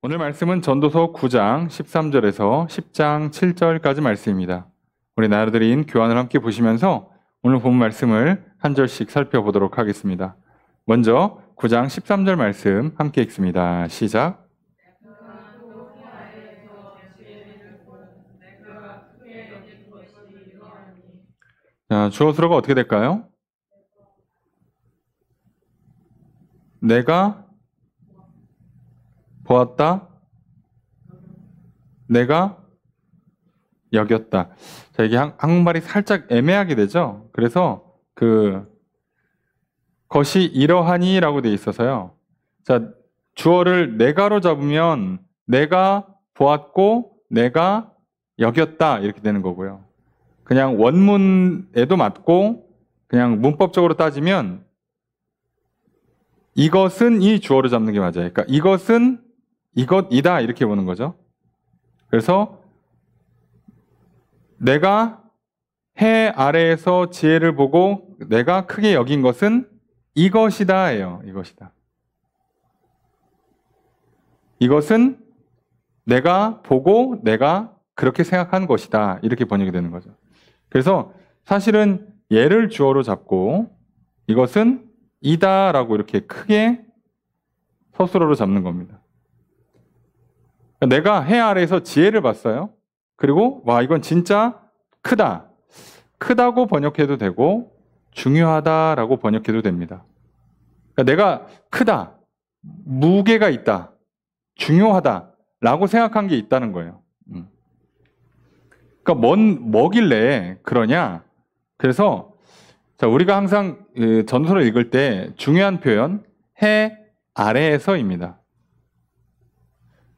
오늘 말씀은 전도서 9장 13절에서 10장 7절까지 말씀입니다. 우리 나라들인 교환을 함께 보시면서 오늘 본 말씀을 한 절씩 살펴보도록 하겠습니다. 먼저 9장 13절 말씀 함께 읽습니다. 시작. 자, 주어 수로가 어떻게 될까요? 내가 보았다. 내가 여겼다. 자, 이게 한국말이 살짝 애매하게 되죠. 그래서 것이 이러하니라고 돼 있어서요. 자, 주어를 내가로 잡으면 내가 보았고 내가 여겼다 이렇게 되는 거고요. 그냥 원문에도 맞고 그냥 문법적으로 따지면 이것은 이 주어를 잡는 게 맞아요. 그러니까 이것은 이것이다 이렇게 보는 거죠. 그래서 내가 해 아래에서 지혜를 보고 내가 크게 여긴 것은 이것이다예요. 이것이다. 이것은 내가 보고 내가 그렇게 생각한 것이다. 이렇게 번역이 되는 거죠. 그래서 사실은 얘를 주어로 잡고 이것은 이다라고 이렇게 크게 서술어로 잡는 겁니다. 내가 해 아래에서 지혜를 봤어요. 그리고 와 이건 진짜 크다. 크다고 번역해도 되고 중요하다라고 번역해도 됩니다. 그러니까 내가 크다, 무게가 있다, 중요하다라고 생각한 게 있다는 거예요. 그러니까 뭐길래 그러냐? 그래서 자, 우리가 항상 전서를 읽을 때 중요한 표현 해 아래에서입니다.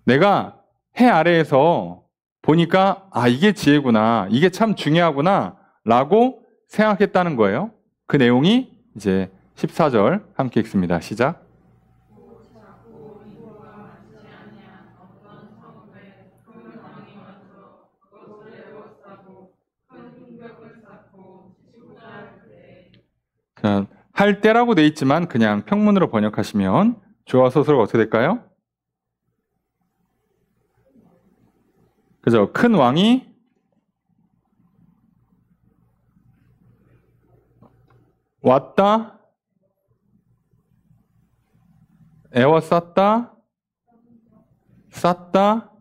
내가 해 아래에서 보니까 아 이게 지혜구나, 이게 참 중요하구나 라고 생각했다는 거예요. 그 내용이 이제 14절 함께 읽습니다. 시작. 자, 할 때라고 돼 있지만 그냥 평문으로 번역하시면 주어 서술어가 어떻게 될까요? 그죠? 큰 왕이 왔다, 에워쌌다, 쌌다,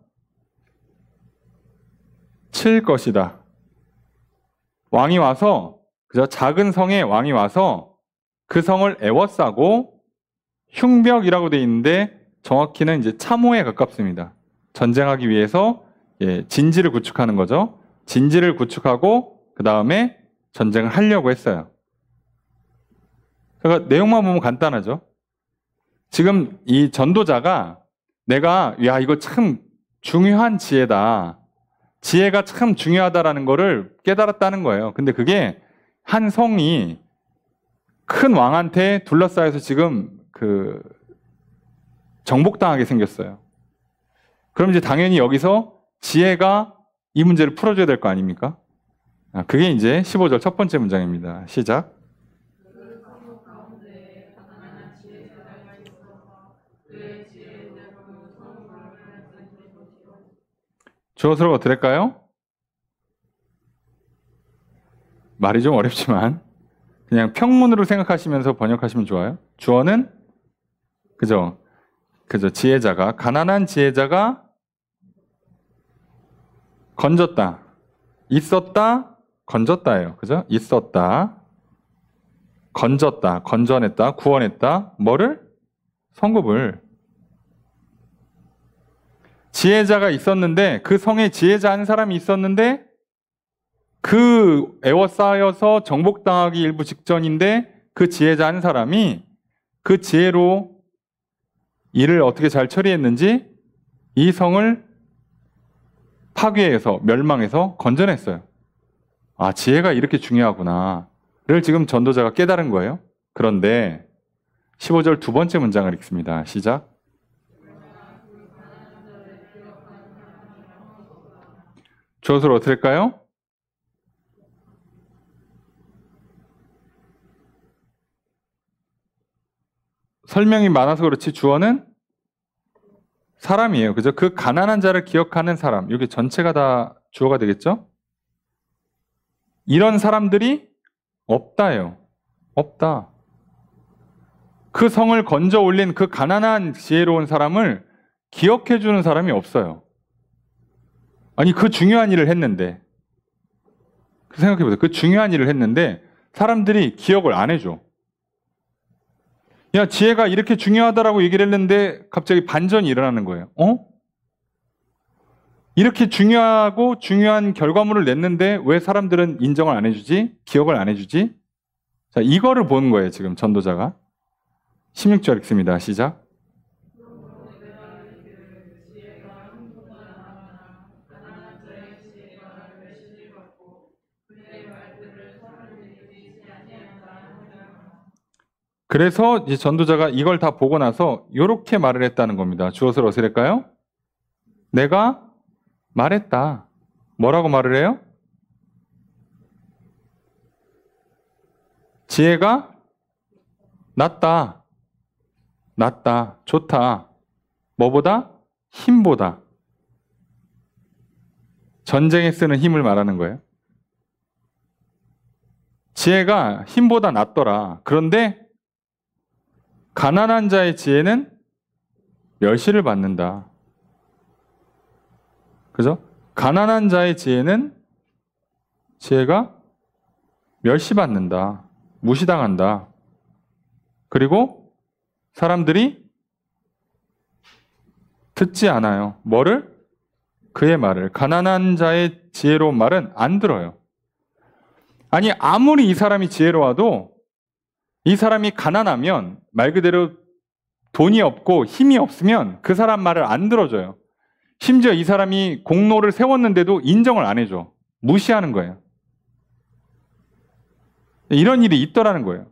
칠 것이다. 왕이 와서, 그죠? 작은 성에 왕이 와서 그 성을 에워싸고 흉벽이라고 돼 있는데 정확히는 이제 참호에 가깝습니다. 전쟁하기 위해서 진지를 구축하는 거죠. 진지를 구축하고 그 다음에 전쟁을 하려고 했어요. 그러니까 내용만 보면 간단하죠. 지금 이 전도자가 내가 야 이거 참 중요한 지혜다. 지혜가 참 중요하다라는 거를 깨달았다는 거예요. 근데 그게 한 성이 큰 왕한테 둘러싸여서 지금 정복당하게 생겼어요. 그럼 이제 당연히 여기서 지혜가 이 문제를 풀어줘야 될 거 아닙니까? 그게 이제 15절 첫 번째 문장입니다. 시작. 주어서로 어떻게 될까요? 말이 좀 어렵지만 그냥 평문으로 생각하시면서 번역하시면 좋아요. 주어는 그죠? 지혜자가 가난한 지혜자가 건졌다. 있었다. 건졌다예요. 그죠? 있었다. 건졌다. 건져냈다. 구원했다. 뭐를? 성읍을. 지혜자가 있었는데 그 성에 지혜자 한 사람이 있었는데 그 에워싸여서 정복당하기 일부 직전인데 그 지혜자 한 사람이 그 지혜로 일을 어떻게 잘 처리했는지 이 성을 파괴해서 멸망해서 건져냈어요. 아, 지혜가 이렇게 중요하구나를 지금 전도자가 깨달은 거예요. 그런데 15절 두 번째 문장을 읽습니다. 시작. 주어서로 어떻게 할까요? 설명이 많아서 그렇지 주어는 사람이에요. 그죠? 그 가난한 자를 기억하는 사람. 이게 전체가 다 주어가 되겠죠? 이런 사람들이 없다예요. 없다. 그 성을 건져 올린 그 가난한 지혜로운 사람을 기억해 주는 사람이 없어요. 아니, 그 중요한 일을 했는데. 생각해 보세요. 그 중요한 일을 했는데 사람들이 기억을 안 해줘. 야, 지혜가 이렇게 중요하다라고 얘기를 했는데 갑자기 반전이 일어나는 거예요. 이렇게 중요하고 중요한 결과물을 냈는데 왜 사람들은 인정을 안 해주지? 기억을 안 해주지? 자, 이거를 보는 거예요, 지금 전도자가. 16절 읽습니다. 시작. 그래서 이제 전도자가 이걸 다 보고 나서 이렇게 말을 했다는 겁니다. 주어를 어떻게 할까요? 내가 말했다. 뭐라고 말을 해요? 지혜가 낫다. 낫다. 좋다. 뭐보다? 힘보다. 전쟁에 쓰는 힘을 말하는 거예요. 지혜가 힘보다 낫더라. 그런데 가난한 자의 지혜는 멸시를 받는다. 그죠? 가난한 자의 지혜는 지혜가 멸시받는다. 무시당한다. 그리고 사람들이 듣지 않아요. 뭐를? 그의 말을. 가난한 자의 지혜로운 말은 안 들어요. 아니, 아무리 이 사람이 지혜로워도 이 사람이 가난하면 말 그대로 돈이 없고 힘이 없으면 그 사람 말을 안 들어줘요. 심지어 이 사람이 공로를 세웠는데도 인정을 안 해줘. 무시하는 거예요. 이런 일이 있더라는 거예요.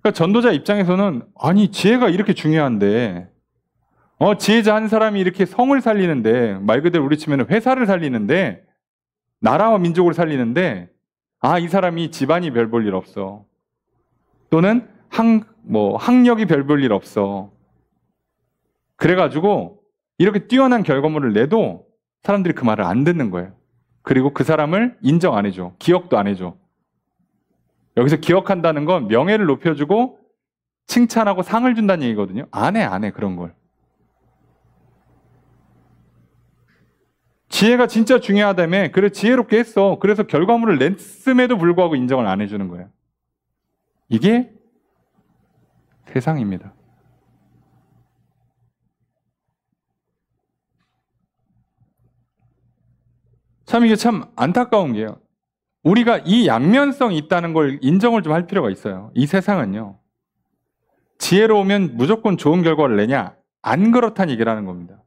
그러니까 전도자 입장에서는 아니, 지혜가 이렇게 중요한데 지혜자 한 사람이 이렇게 성을 살리는데, 말 그대로 우리 치면 회사를 살리는데, 나라와 민족을 살리는데, 이 사람이 집안이 별 볼 일 없어. 또는 학력이 별 볼 일 없어. 그래가지고 이렇게 뛰어난 결과물을 내도 사람들이 그 말을 안 듣는 거예요. 그리고 그 사람을 인정 안 해줘. 기억도 안 해줘. 여기서 기억한다는 건 명예를 높여주고 칭찬하고 상을 준다는 얘기거든요. 안 해, 그런 걸. 지혜가 진짜 중요하다며. 그래, 지혜롭게 했어. 그래서 결과물을 냈음에도 불구하고 인정을 안 해주는 거예요. 이게 세상입니다. 참 이게 참 안타까운 게요. 우리가 이 양면성이 있다는 걸 인정을 좀 할 필요가 있어요. 이 세상은요. 지혜로우면 무조건 좋은 결과를 내냐? 안 그렇다는 얘기를 하는 겁니다.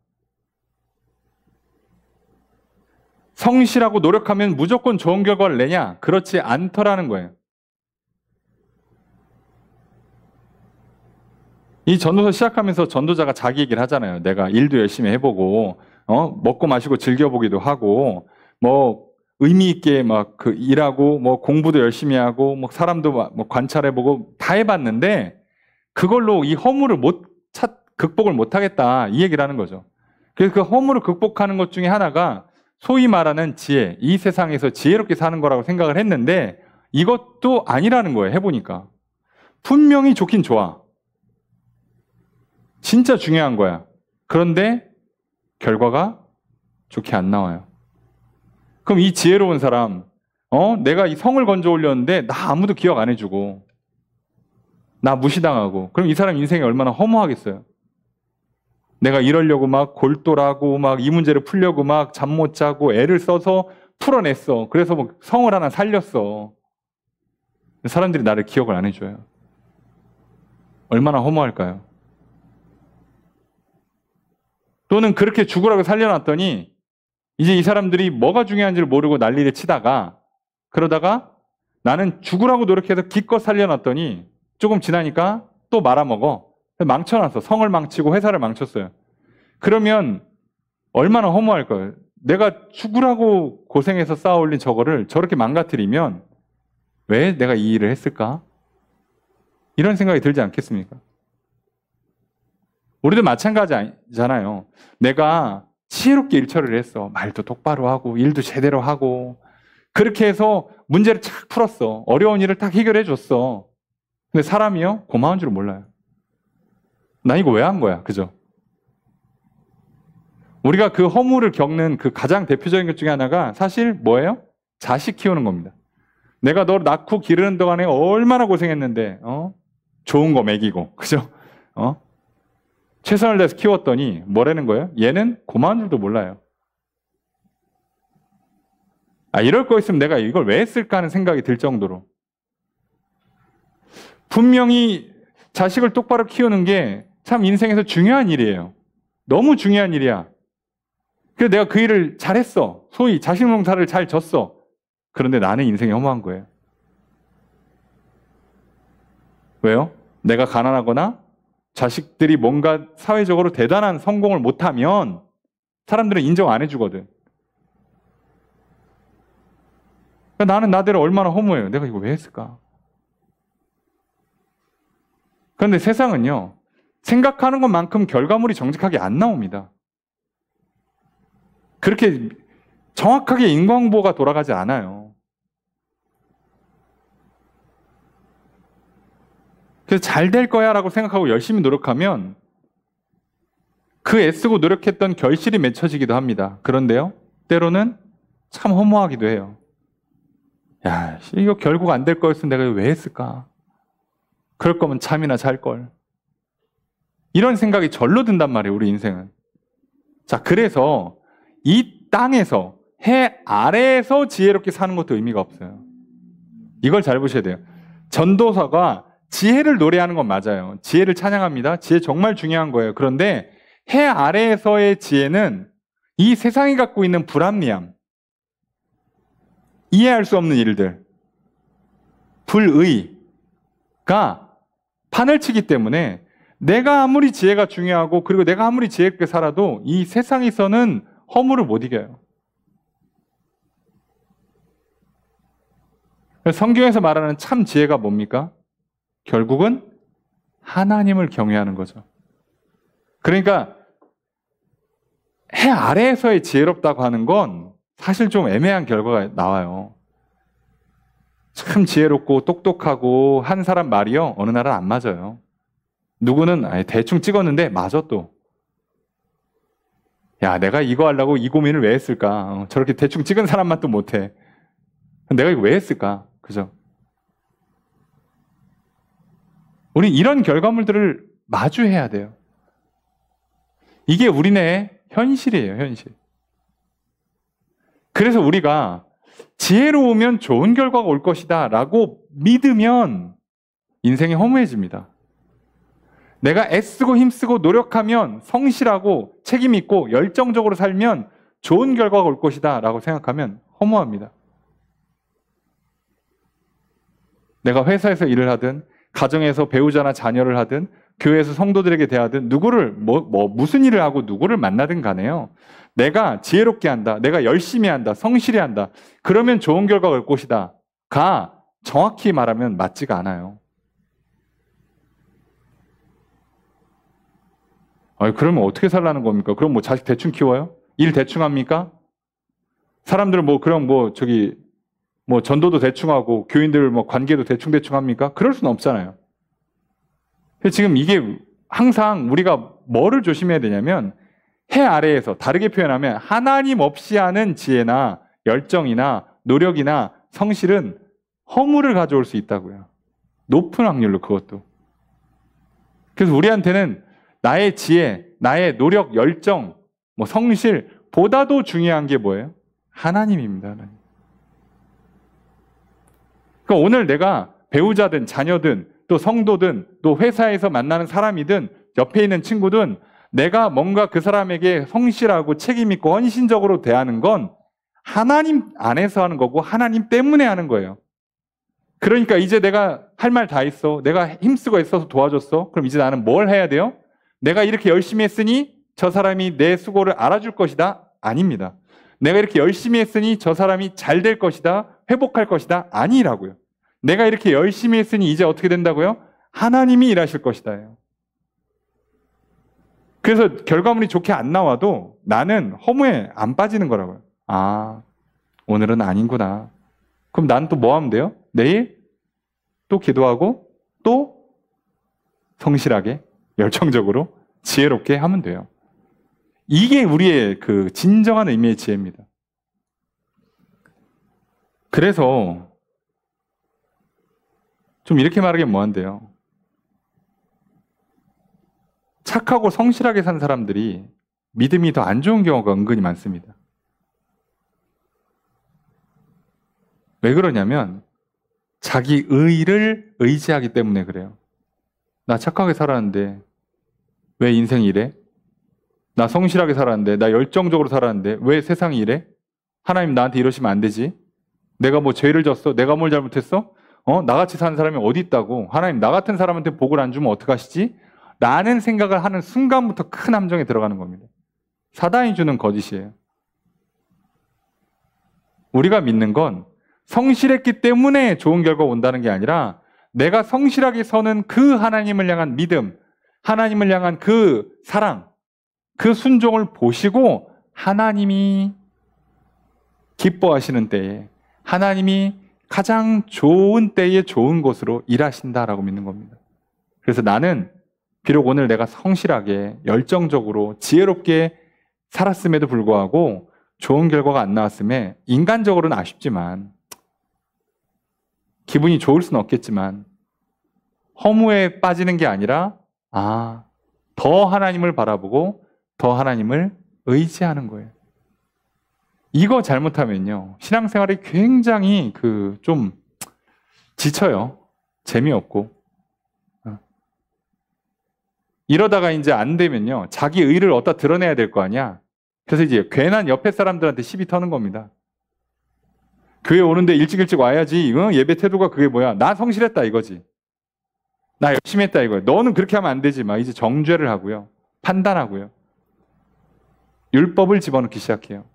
성실하고 노력하면 무조건 좋은 결과를 내냐? 그렇지 않더라는 거예요. 이 전도서 시작하면서 전도자가 자기 얘기를 하잖아요. 내가 일도 열심히 해보고, 먹고 마시고 즐겨보기도 하고, 의미 있게 일하고, 공부도 열심히 하고, 사람도 관찰해보고 다 해봤는데, 그걸로 이 허물을 극복을 못하겠다. 이 얘기를 하는 거죠. 그래서 그 허물을 극복하는 것 중에 하나가 소위 말하는 지혜, 이 세상에서 지혜롭게 사는 거라고 생각을 했는데, 이것도 아니라는 거예요. 해보니까. 분명히 좋긴 좋아. 진짜 중요한 거야. 그런데 결과가 좋게 안 나와요. 그럼 이 지혜로운 사람, 내가 이 성을 건져 올렸는데 나 아무도 기억 안 해주고 나 무시당하고, 그럼 이 사람 인생이 얼마나 허무하겠어요. 내가 이러려고 골똘하고 이 문제를 풀려고 잠 못 자고 애를 써서 풀어냈어. 그래서 성을 하나 살렸어. 사람들이 나를 기억을 안 해줘요. 얼마나 허무할까요? 또는 그렇게 죽으라고 살려놨더니 이제 이 사람들이 뭐가 중요한지를 모르고 난리를 치다가, 그러다가 나는 죽으라고 노력해서 기껏 살려놨더니 조금 지나니까 또 말아먹어. 망쳐놨어. 성을 망치고 회사를 망쳤어요. 그러면 얼마나 허무할까요? 내가 죽으라고 고생해서 쌓아올린 저거를 저렇게 망가뜨리면 왜 내가 이 일을 했을까? 이런 생각이 들지 않겠습니까? 우리도 마찬가지잖아요. 내가 지혜롭게 일처리를 했어. 말도 똑바로 하고 일도 제대로 하고 그렇게 해서 문제를 착 풀었어. 어려운 일을 딱 해결해 줬어. 근데 사람이요? 고마운 줄 몰라요. 나 이거 왜 한 거야? 그죠? 우리가 그 허물을 겪는 그 가장 대표적인 것 중에 하나가 사실 뭐예요? 자식 키우는 겁니다. 내가 너를 낳고 기르는 동안에 얼마나 고생했는데, 좋은 거 먹이고, 그죠? 최선을 다해서 키웠더니 뭐라는 거예요? 얘는 고마운 줄도 몰라요. 이럴 거였으면 내가 이걸 왜 했을까 하는 생각이 들 정도로. 분명히 자식을 똑바로 키우는 게 참 인생에서 중요한 일이에요. 너무 중요한 일이야. 그래서 내가 그 일을 잘했어. 소위 자식 농사를 잘 졌어. 그런데 나는 인생이 허무한 거예요. 왜요? 내가 가난하거나 자식들이 뭔가 사회적으로 대단한 성공을 못하면 사람들은 인정 안 해주거든. 그러니까 나는 나대로 얼마나 허무해요. 내가 이거 왜 했을까? 그런데 세상은요. 생각하는 것만큼 결과물이 정직하게 안 나옵니다. 그렇게 정확하게 인과응보가 돌아가지 않아요. 그래서 잘 될 거야 라고 생각하고 열심히 노력하면 그 애쓰고 노력했던 결실이 맺혀지기도 합니다. 그런데요, 때로는 참 허무하기도 해요. 야, 이거 결국 안 될 거였으면 내가 왜 했을까? 그럴 거면 잠이나 잘 걸. 이런 생각이 절로 든단 말이에요, 우리 인생은. 자, 그래서 이 땅에서 해 아래에서 지혜롭게 사는 것도 의미가 없어요. 이걸 잘 보셔야 돼요. 전도서가 지혜를 노래하는 건 맞아요. 지혜를 찬양합니다. 지혜 정말 중요한 거예요. 그런데 해 아래에서의 지혜는 이 세상이 갖고 있는 불합리함, 이해할 수 없는 일들, 불의가 판을 치기 때문에 내가 아무리 지혜가 중요하고 그리고 내가 아무리 지혜롭게 살아도 이 세상에서는 허물을 못 이겨요. 성경에서 말하는 참 지혜가 뭡니까? 결국은 하나님을 경외하는 거죠. 그러니까 해 아래에서의 지혜롭다고 하는 건 사실 좀 애매한 결과가 나와요. 참 지혜롭고 똑똑하고 한 사람 말이요, 어느 날은 안 맞아요. 누구는 대충 찍었는데 맞아 또. 야, 내가 이거 하려고 이 고민을 왜 했을까? 저렇게 대충 찍은 사람만 또 못해. 내가 이거 왜 했을까? 그죠? 우리 이런 결과물들을 마주해야 돼요. 이게 우리네 현실이에요, 현실. 그래서 우리가 지혜로우면 좋은 결과가 올 것이다 라고 믿으면 인생이 허무해집니다. 내가 애쓰고 힘쓰고 노력하면 성실하고 책임있고 열정적으로 살면 좋은 결과가 올 것이다 라고 생각하면 허무합니다. 내가 회사에서 일을 하든 가정에서 배우자나 자녀를 하든 교회에서 성도들에게 대하든 누구를 무슨 일을 하고 누구를 만나든 간에요. 내가 지혜롭게 한다. 내가 열심히 한다. 성실히 한다. 그러면 좋은 결과가 올 것이다. 가 정확히 말하면 맞지가 않아요. 그러면 어떻게 살라는 겁니까? 그럼 뭐 자식 대충 키워요? 일 대충 합니까? 사람들은 전도도 대충 하고 교인들 관계도 대충 합니까? 그럴 수는 없잖아요. 지금 이게 항상 우리가 뭐를 조심해야 되냐면 해 아래에서 다르게 표현하면 하나님 없이 하는 지혜나 열정이나 노력이나 성실은 허물을 가져올 수 있다고요. 높은 확률로 그것도. 그래서 우리한테는 나의 지혜, 나의 노력, 열정, 성실 보다도 중요한 게 뭐예요? 하나님입니다. 하나님. 그러니까 오늘 내가 배우자든 자녀든 또 성도든 또 회사에서 만나는 사람이든 옆에 있는 친구든 내가 뭔가 그 사람에게 성실하고 책임있고 헌신적으로 대하는 건 하나님 안에서 하는 거고 하나님 때문에 하는 거예요. 그러니까 이제 내가 할 말 다 했어. 내가 힘쓰고 애써서 도와줬어. 그럼 이제 나는 뭘 해야 돼요? 내가 이렇게 열심히 했으니 저 사람이 내 수고를 알아줄 것이다? 아닙니다. 내가 이렇게 열심히 했으니 저 사람이 잘 될 것이다? 회복할 것이다? 아니라고요. 내가 이렇게 열심히 했으니 이제 어떻게 된다고요? 하나님이 일하실 것이다요. 그래서 결과물이 좋게 안 나와도 나는 허무에 안 빠지는 거라고요. 아, 오늘은 아닌구나. 그럼 난 또 뭐 하면 돼요? 내일 또 기도하고 또 성실하게, 열정적으로, 지혜롭게 하면 돼요. 이게 우리의 그 진정한 의미의 지혜입니다. 그래서 좀 이렇게 말하기엔 뭐한데요. 착하고 성실하게 산 사람들이 믿음이 더 안 좋은 경우가 은근히 많습니다. 왜 그러냐면 자기 의를 의지하기 때문에 그래요. 나 착하게 살았는데 왜 인생이 이래? 나 성실하게 살았는데, 나 열정적으로 살았는데 왜 세상이 이래? 하나님 나한테 이러시면 안 되지. 내가 뭐 죄를 졌어? 내가 뭘 잘못했어? 나같이 사는 사람이 어디 있다고? 하나님 나 같은 사람한테 복을 안 주면 어떡하시지? 라는 생각을 하는 순간부터 큰 함정에 들어가는 겁니다. 사단이 주는 거짓이에요. 우리가 믿는 건 성실했기 때문에 좋은 결과가 온다는 게 아니라 내가 성실하게 서는 그 하나님을 향한 믿음, 하나님을 향한 그 사랑, 그 순종을 보시고 하나님이 기뻐하시는 때에, 하나님이 가장 좋은 때에 좋은 곳으로 일하신다라고 믿는 겁니다. 그래서 나는 비록 오늘 내가 성실하게, 열정적으로, 지혜롭게 살았음에도 불구하고 좋은 결과가 안 나왔음에 인간적으로는 아쉽지만, 기분이 좋을 수는 없겠지만 허무에 빠지는 게 아니라 더 하나님을 바라보고 더 하나님을 의지하는 거예요. 이거 잘못하면요, 신앙생활이 굉장히 좀 지쳐요. 재미없고. 이러다가 이제 안 되면요, 자기 의를 어디다 드러내야 될 거 아니야. 그래서 이제 괜한 옆에 사람들한테 시비 터는 겁니다. 교회 오는데 일찍 와야지. 예배 태도가 그게 뭐야? 나 성실했다 이거지. 나 열심히 했다 이거야. 너는 그렇게 하면 안 되지. 막 이제 정죄를 하고요. 판단하고요. 율법을 집어넣기 시작해요.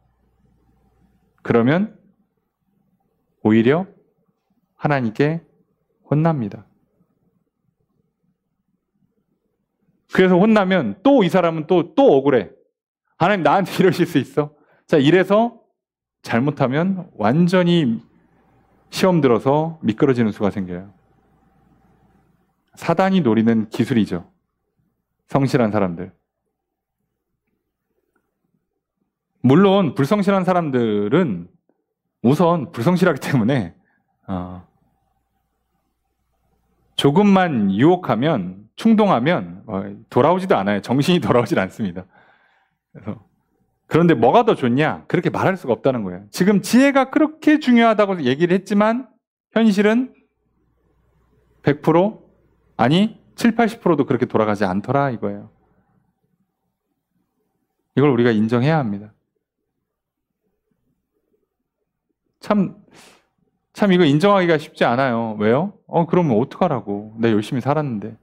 그러면 오히려 하나님께 혼납니다. 그래서 혼나면 또 이 사람은 또 억울해. 하나님 나한테 이러실 수 있어? 자, 이래서 잘못하면 완전히 시험 들어서 미끄러지는 수가 생겨요. 사단이 노리는 기술이죠. 성실한 사람들. 물론 불성실한 사람들은 우선 불성실하기 때문에 조금만 유혹하면, 충동하면 돌아오지도 않아요. 정신이 돌아오질 않습니다. 그런데 뭐가 더 좋냐? 그렇게 말할 수가 없다는 거예요. 지금 지혜가 그렇게 중요하다고 얘기를 했지만 현실은 100% 아니 7, 80%도 그렇게 돌아가지 않더라 이거예요. 이걸 우리가 인정해야 합니다. 참 이거 인정하기가 쉽지 않아요. 왜요? 그러면 어떡하라고. 내가 열심히 살았는데.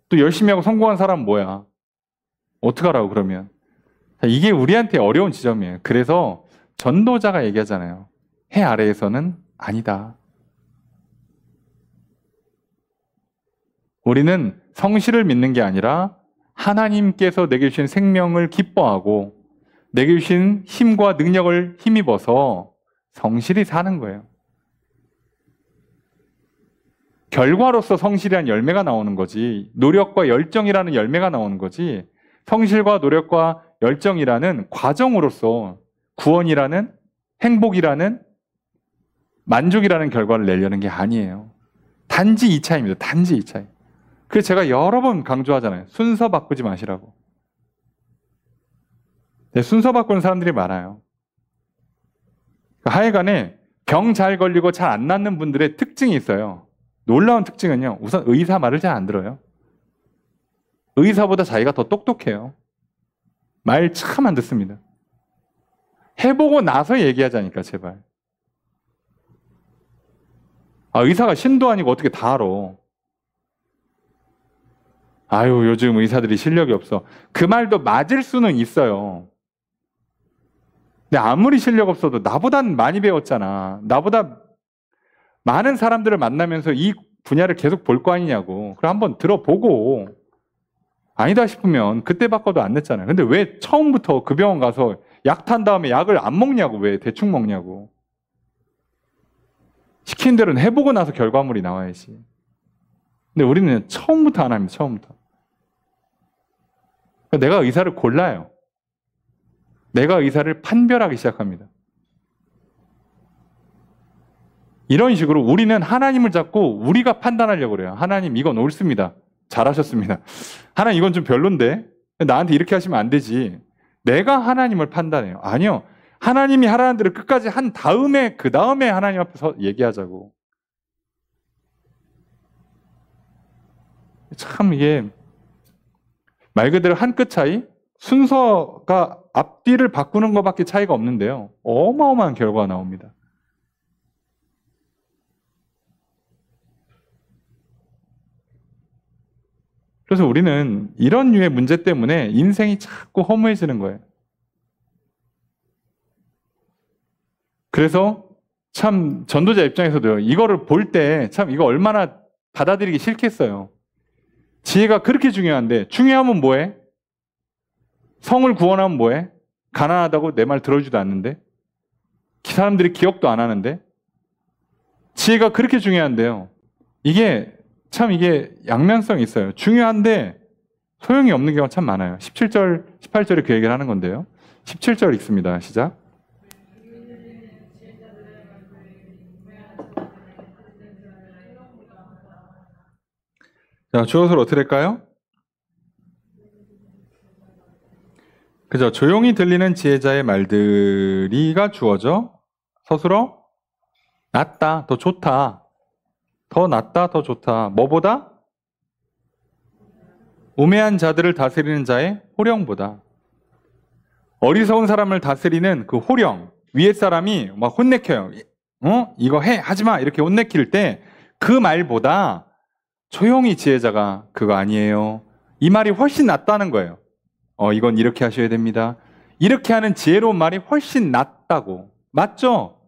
또 열심히 하고 성공한 사람은 뭐야? 어떡하라고 그러면. 이게 우리한테 어려운 지점이에요. 그래서 전도자가 얘기하잖아요. 해 아래에서는 아니다. 우리는 성실을 믿는 게 아니라 하나님께서 내게 주신 생명을 기뻐하고 내게 주신 힘과 능력을 힘입어서 성실히 사는 거예요. 결과로서 성실이란 열매가 나오는 거지, 노력과 열정이라는 열매가 나오는 거지, 성실과 노력과 열정이라는 과정으로서 구원이라는, 행복이라는, 만족이라는 결과를 내려는 게 아니에요. 단지 이 차이입니다. 단지 이 차이. 그래서 제가 여러 번 강조하잖아요. 순서 바꾸지 마시라고. 네, 순서 바꾸는 사람들이 많아요. 하여간에 병 잘 걸리고 잘 안 낫는 분들의 특징이 있어요. 놀라운 특징은요, 우선 의사 말을 잘 안 들어요. 의사보다 자기가 더 똑똑해요. 말 참 안 듣습니다. 해보고 나서 얘기하자니까 제발. 의사가 신도 아니고 어떻게 다 알아. 아유, 요즘 의사들이 실력이 없어. 그 말도 맞을 수는 있어요. 근데 아무리 실력 없어도 나보단 많이 배웠잖아. 나보다 많은 사람들을 만나면서 이 분야를 계속 볼 거 아니냐고. 그럼 한번 들어보고, 아니다 싶으면 그때 바꿔도 안 냈잖아요. 근데 왜 처음부터 그 병원 가서 약 탄 다음에 약을 안 먹냐고, 왜 대충 먹냐고. 시킨 대로는 해보고 나서 결과물이 나와야지. 근데 우리는 처음부터 안 합니다. 처음부터. 내가 의사를 골라요. 내가 의사를 판별하기 시작합니다. 이런 식으로 우리는 하나님을 잡고 우리가 판단하려고 그래요. 하나님 이건 옳습니다. 잘하셨습니다. 하나님 이건 좀 별론데 나한테 이렇게 하시면 안 되지. 내가 하나님을 판단해요. 아니요. 하나님이 하라는 대로 끝까지 한 다음에 그 다음에 하나님 앞에서 얘기하자고. 참 이게 말 그대로 한 끗 차이? 순서가 앞뒤를 바꾸는 것밖에 차이가 없는데요. 어마어마한 결과가 나옵니다. 그래서 우리는 이런 류의 문제 때문에 인생이 자꾸 허무해지는 거예요. 그래서 참 전도자 입장에서도요. 이거를 볼 때 참 이거 얼마나 받아들이기 싫겠어요. 지혜가 그렇게 중요한데 중요하면 뭐해? 성을 구원하면 뭐해? 가난하다고 내 말 들어주지도 않는데? 사람들이 기억도 안 하는데? 지혜가 그렇게 중요한데요. 이게 양면성이 있어요. 중요한데 소용이 없는 경우가 참 많아요. 17절, 18절에 그 얘기를 하는 건데요. 17절 읽습니다. 시작. 자, 주어서로 어떻게 될까요? 그죠? 조용히 들리는 지혜자의 말들이가 주어져. 서술어? 낫다, 더 좋다. 더 낫다, 더 좋다. 뭐보다? 우매한 자들을 다스리는 자의 호령보다. 어리석은 사람을 다스리는 그 호령. 위에 사람이 막 혼내켜요. 이거 해, 하지 마. 이렇게 혼내킬 때 그 말보다 조용히 지혜자가 그거 아니에요. 이 말이 훨씬 낫다는 거예요. 이건 이렇게 하셔야 됩니다. 이렇게 하는 지혜로운 말이 훨씬 낫다고. 맞죠?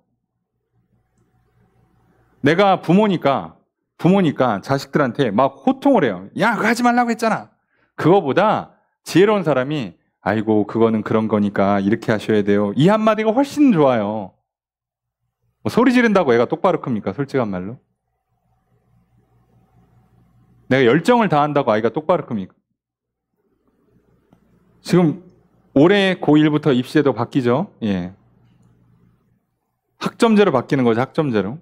내가 부모니까 자식들한테 막 호통을 해요. 야, 그거 하지 말라고 했잖아. 그거보다 지혜로운 사람이 아이고, 그거는 그런 거니까 이렇게 하셔야 돼요. 이 한마디가 훨씬 좋아요. 뭐 소리 지른다고 애가 똑바로 큽니까? 솔직한 말로. 내가 열정을 다한다고 아이가 똑바로 큽니까? 지금 올해 고1부터 입시제도 바뀌죠? 예. 학점제로 바뀌는 거죠, 학점제로.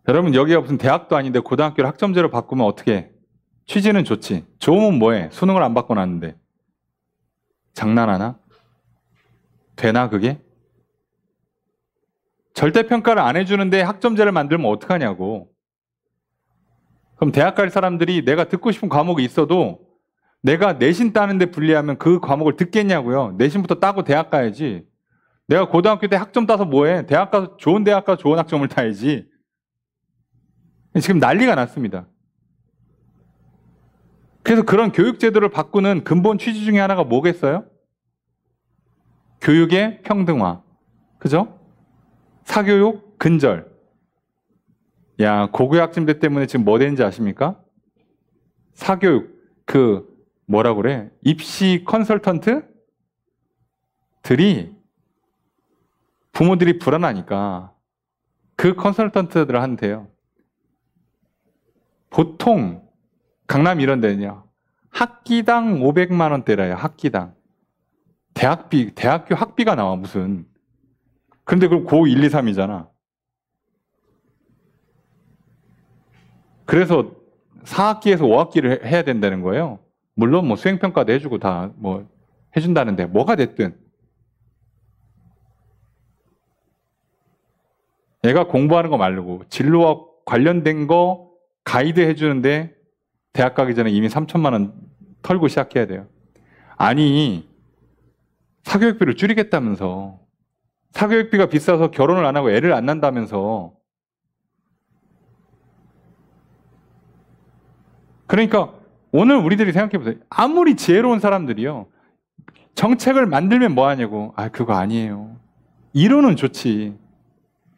여러분, 여기가 무슨 대학도 아닌데 고등학교를 학점제로 바꾸면 어떻게 해? 취지는 좋지. 좋으면 뭐해? 수능을 안 받고 났는데. 장난하나? 되나, 그게? 절대평가를 안 해주는데 학점제를 만들면 어떡하냐고. 그럼 대학 갈 사람들이 내가 듣고 싶은 과목이 있어도 내가 내신 따는데 불리하면 그 과목을 듣겠냐고요. 내신부터 따고 대학 가야지. 내가 고등학교 때 학점 따서 뭐해? 대학 가서 좋은 대학 가서 좋은 학점을 따야지. 지금 난리가 났습니다. 그래서 그런 교육제도를 바꾸는 근본 취지 중에 하나가 뭐겠어요? 교육의 평등화. 그죠? 사교육 근절. 야, 고교학점제 때문에 지금 뭐 되는지 아십니까? 사교육, 뭐라 그래? 입시 컨설턴트들이 부모들이 불안하니까 그 컨설턴트들을 한대요. 보통 강남 이런 데는요. 학기당 500만 원대라요. 학기당. 대학교 학비가 나와 무슨. 그런데 그럼 고 1, 2, 3이잖아. 그래서 4학기에서 5학기를 해야 된다는 거예요. 물론 뭐 수행평가도 해주고 다 뭐 해준다는데 뭐가 됐든 얘가 공부하는 거 말고 진로와 관련된 거 가이드 해주는데 대학 가기 전에 이미 3천만 원 털고 시작해야 돼요. 아니, 사교육비를 줄이겠다면서, 사교육비가 비싸서 결혼을 안 하고 애를 안 낳는다면서. 그러니까 오늘 우리들이 생각해보세요. 아무리 지혜로운 사람들이요, 정책을 만들면 뭐 하냐고. 아, 그거 아니에요. 이론은 좋지.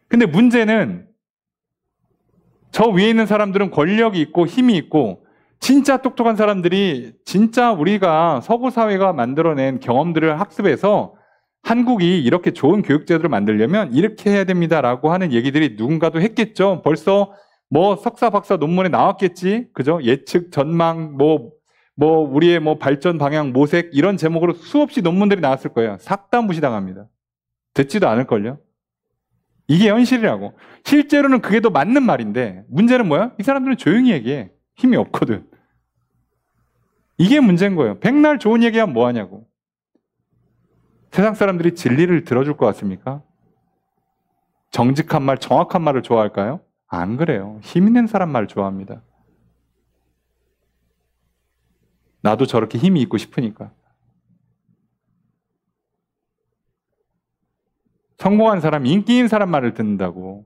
근데 문제는 저 위에 있는 사람들은 권력이 있고 힘이 있고 진짜 똑똑한 사람들이 진짜 우리가 서구 사회가 만들어낸 경험들을 학습해서 한국이 이렇게 좋은 교육제도를 만들려면 이렇게 해야 됩니다라고 하는 얘기들이 누군가도 했겠죠. 벌써 뭐 석사 박사 논문에 나왔겠지. 그죠? 예측 전망 우리의 발전 방향 모색 이런 제목으로 수없이 논문들이 나왔을 거예요. 싹 다 무시당합니다. 듣지도 않을걸요. 이게 현실이라고. 실제로는 그게 더 맞는 말인데 문제는 뭐야? 이 사람들은 조용히 얘기해. 힘이 없거든. 이게 문제인 거예요. 백날 좋은 얘기하면 뭐하냐고. 세상 사람들이 진리를 들어줄 것 같습니까? 정직한 말, 정확한 말을 좋아할까요? 안 그래요. 힘 있는 사람 말 좋아합니다. 나도 저렇게 힘이 있고 싶으니까. 성공한 사람, 인기 있는 사람 말을 듣는다고.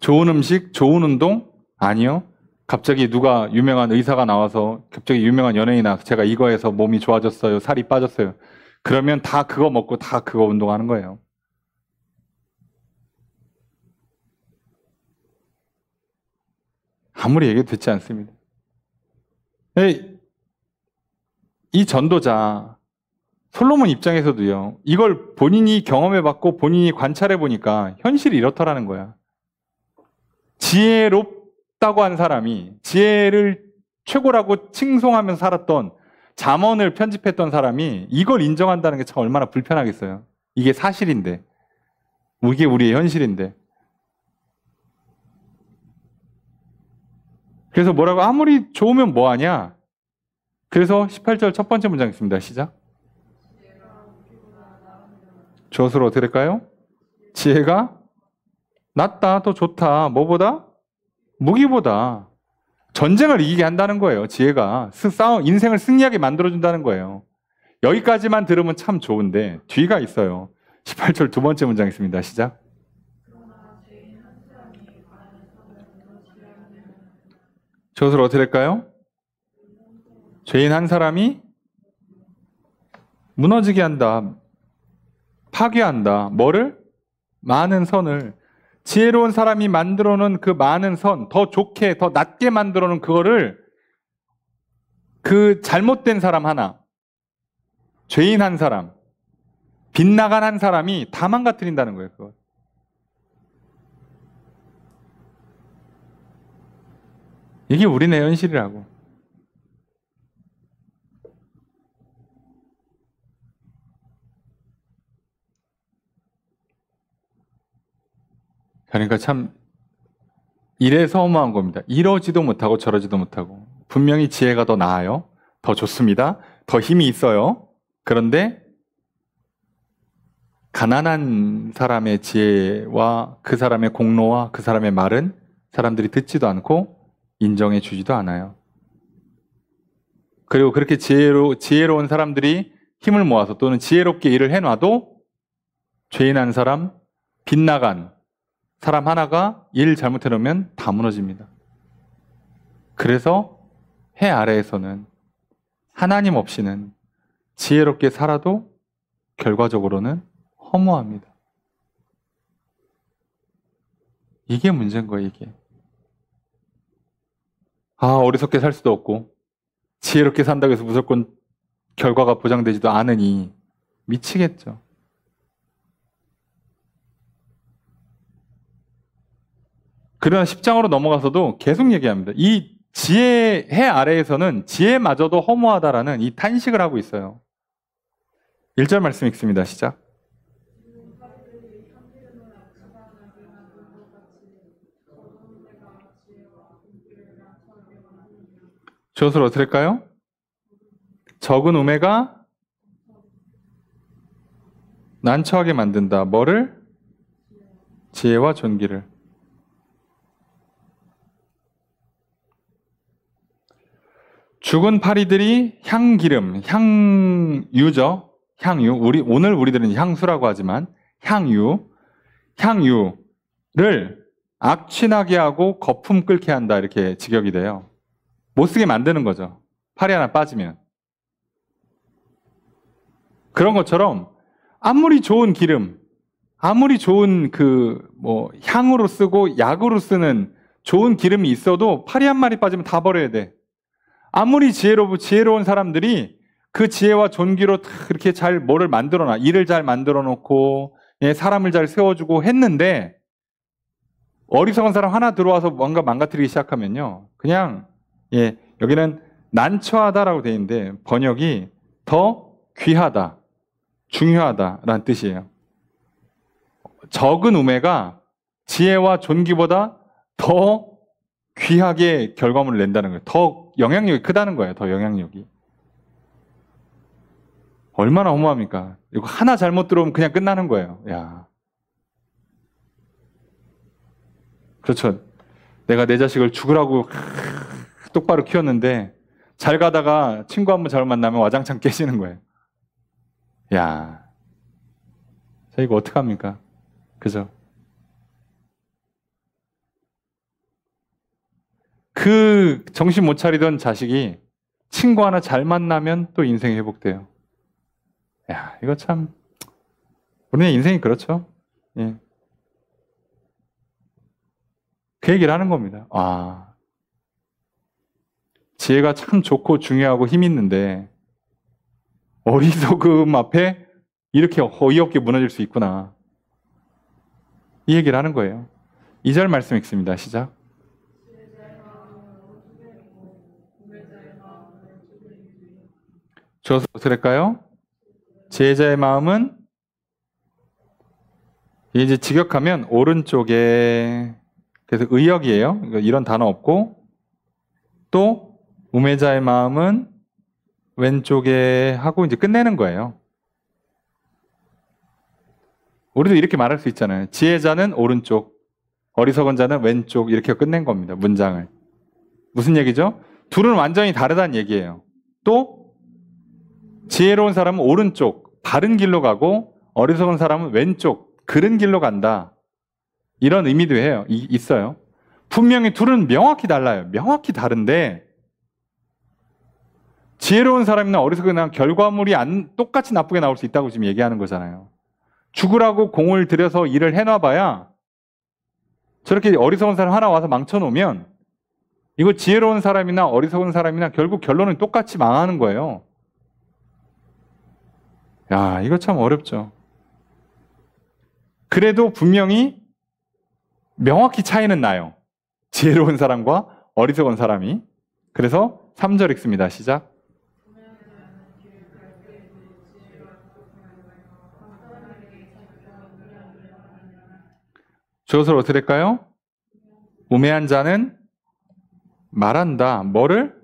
좋은 음식, 좋은 운동? 아니요. 갑자기 누가 유명한 의사가 나와서 갑자기 유명한 연예인아 제가 이거 해서 몸이 좋아졌어요. 살이 빠졌어요. 그러면 다 그거 먹고 다 그거 운동하는 거예요. 아무리 얘기해도 듣지 않습니다. 이 전도자 솔로몬 입장에서도요. 이걸 본인이 경험해봤고 본인이 관찰해보니까 현실이 이렇더라는 거야. 지혜롭다고 한 사람이 지혜를 최고라고 칭송하면서 살았던 잠언을 편집했던 사람이 이걸 인정한다는 게 참 얼마나 불편하겠어요. 이게 사실인데. 이게 우리의 현실인데. 그래서 뭐라고 아무리 좋으면 뭐하냐? 그래서 18절 첫 번째 문장 있습니다. 시작. 저수로 어떻게 될까요? 지혜가 낫다, 더 좋다. 뭐보다? 무기보다. 전쟁을 이기게 한다는 거예요. 지혜가. 인생을 승리하게 만들어준다는 거예요. 여기까지만 들으면 참 좋은데 뒤가 있어요. 18절 두 번째 문장 있습니다. 시작. 저수로 어떻게 될까요? 죄인 한 사람이 무너지게 한다. 파괴한다. 뭐를? 많은 선을. 지혜로운 사람이 만들어 놓은 그 많은 선, 더 좋게, 더 낮게 만들어 놓은 그거를 그 잘못된 사람 하나, 죄인 한 사람, 빗나간 한 사람이 다 망가뜨린다는 거예요. 그거. 이게 우리네 현실이라고. 그러니까 참 이래서 허무한 겁니다. 이러지도 못하고 저러지도 못하고. 분명히 지혜가 더 나아요. 더 좋습니다. 더 힘이 있어요. 그런데 가난한 사람의 지혜와 그 사람의 공로와 그 사람의 말은 사람들이 듣지도 않고 인정해 주지도 않아요. 그리고 그렇게 지혜로운 사람들이 힘을 모아서 또는 지혜롭게 일을 해놔도 죄인 한 사람, 빗나간 사람 하나가 일 잘못해 놓으면 다 무너집니다. 그래서 해 아래에서는 하나님 없이는 지혜롭게 살아도 결과적으로는 허무합니다. 이게 문제인 거예요, 이게. 어리석게 살 수도 없고 지혜롭게 산다고 해서 무조건 결과가 보장되지도 않으니 미치겠죠. 그러나 10장으로 넘어가서도 계속 얘기합니다. 이 지혜 해 아래에서는 지혜마저도 허무하다라는 이 탄식을 하고 있어요. 1절 말씀 읽습니다. 시작. 저것을 어떻게 할까요? 적은 우매가 난처하게 만든다. 뭐를? 지혜와 존귀를. 죽은 파리들이 향기름, 향유죠. 향유. 오늘 우리들은 향수라고 하지만 향유를 악취나게 하고 거품 끓게 한다. 이렇게 직역이 돼요. 못쓰게 만드는 거죠. 파리 하나 빠지면. 그런 것처럼 아무리 좋은 기름, 아무리 좋은 향으로 쓰고 약으로 쓰는 좋은 기름이 있어도 파리 한 마리 빠지면 다 버려야 돼. 아무리 지혜로운 사람들이 그 지혜와 존귀로 그렇게 잘 뭐를 만들어놔. 일을 잘 만들어 놓고, 예, 사람을 잘 세워주고 했는데, 어리석은 사람 하나 들어와서 뭔가 망가뜨리기 시작하면요. 그냥, 예, 여기는 난처하다라고 되어 있는데, 번역이 더 귀하다, 중요하다라는 뜻이에요. 적은 우매가 지혜와 존귀보다 더 귀하게 결과물을 낸다는 거예요. 더 영향력이 크다는 거예요. 더 영향력이. 얼마나 허무합니까? 이거 하나 잘못 들어오면 그냥 끝나는 거예요. 야. 그렇죠. 내가 내 자식을 죽으라고 똑바로 키웠는데 잘 가다가 친구 한 번 잘못 만나면 와장창 깨지는 거예요. 야. 자, 이거 어떡합니까? 그죠? 그 정신 못 차리던 자식이 친구 하나 잘 만나면 또 인생이 회복돼요. 야, 이거 참, 우리의 인생이 그렇죠. 예. 그 얘기를 하는 겁니다. 아, 지혜가 참 좋고 중요하고 힘 있는데, 어리석음 앞에 이렇게 어이없게 무너질 수 있구나. 이 얘기를 하는 거예요. 2절 말씀 읽습니다. 시작. 주어서 어떻게 될까요? 지혜자의 마음은 이제 직역하면 오른쪽에, 그래서 의역이에요. 이런 단어 없고, 또 우매자의 마음은 왼쪽에 하고 이제 끝내는 거예요. 우리도 이렇게 말할 수 있잖아요. 지혜자는 오른쪽, 어리석은 자는 왼쪽, 이렇게 끝낸 겁니다. 문장을. 무슨 얘기죠? 둘은 완전히 다르다는 얘기예요. 또 지혜로운 사람은 오른쪽, 바른 길로 가고 어리석은 사람은 왼쪽, 그른 길로 간다. 이런 의미도 해요. 있어요. 분명히 둘은 명확히 달라요. 명확히 다른데 지혜로운 사람이나 어리석은 사람 결과물이 똑같이 나쁘게 나올 수 있다고 지금 얘기하는 거잖아요. 죽으라고 공을 들여서 일을 해놔봐야 저렇게 어리석은 사람 하나 와서 망쳐놓으면 이거 지혜로운 사람이나 어리석은 사람이나 결국 결론은 똑같이 망하는 거예요. 야, 이거 참 어렵죠. 그래도 분명히 명확히 차이는 나요. 지혜로운 사람과 어리석은 사람이. 그래서 3절 읽습니다. 시작. 주어서 어떻게 될까요? 우매한 자는 말한다. 뭐를?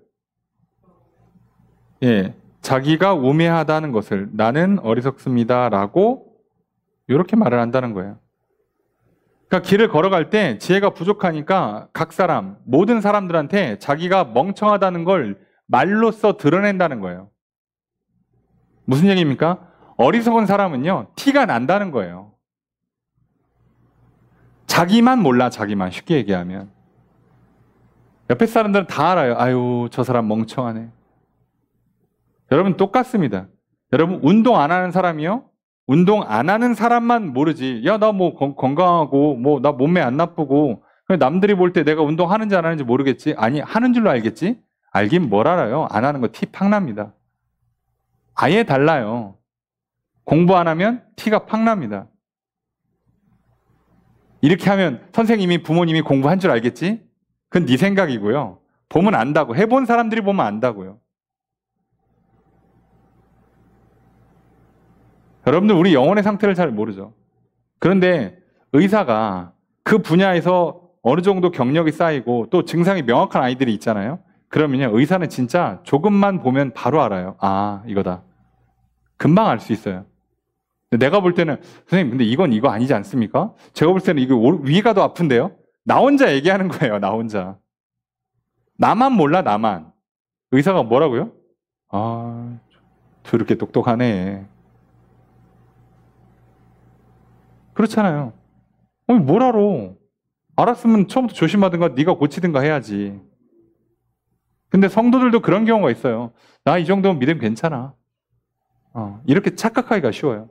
예, 자기가 우매하다는 것을 나는 어리석습니다 라고 이렇게 말을 한다는 거예요. 그러니까 길을 걸어갈 때 지혜가 부족하니까 각 사람, 모든 사람들한테 자기가 멍청하다는 걸 말로써 드러낸다는 거예요. 무슨 얘기입니까? 어리석은 사람은요, 티가 난다는 거예요. 자기만 몰라, 자기만. 쉽게 얘기하면. 옆에 사람들은 다 알아요. 아유, 저 사람 멍청하네. 여러분 똑같습니다. 여러분 운동 안 하는 사람이요? 운동 안 하는 사람만 모르지. 야, 나 뭐 건강하고 뭐 나 몸매 안 나쁘고 남들이 볼 때 내가 운동하는지 안 하는지 모르겠지. 아니, 하는 줄로 알겠지? 알긴 뭘 알아요. 안 하는 거 티 팍 납니다. 아예 달라요. 공부 안 하면 티가 팍 납니다. 이렇게 하면 선생님이 부모님이 공부한 줄 알겠지? 그건 네 생각이고요. 보면 안다고. 해본 사람들이 보면 안다고요. 여러분들 우리 영혼의 상태를 잘 모르죠. 그런데 의사가 그 분야에서 어느 정도 경력이 쌓이고 또 증상이 명확한 아이들이 있잖아요. 그러면요, 의사는 진짜 조금만 보면 바로 알아요. 아, 이거다. 금방 알 수 있어요. 내가 볼 때는 선생님 근데 이건 이거 아니지 않습니까? 제가 볼 때는 이거 위가 더 아픈데요? 나 혼자 얘기하는 거예요. 나 혼자. 나만 몰라, 나만. 의사가 뭐라고요? 아, 저렇게 똑똑하네. 그렇잖아요. 뭘 알아? 알았으면 처음부터 조심하든가 네가 고치든가 해야지. 근데 성도들도 그런 경우가 있어요. 나 이 정도면 믿으면 괜찮아. 이렇게 착각하기가 쉬워요.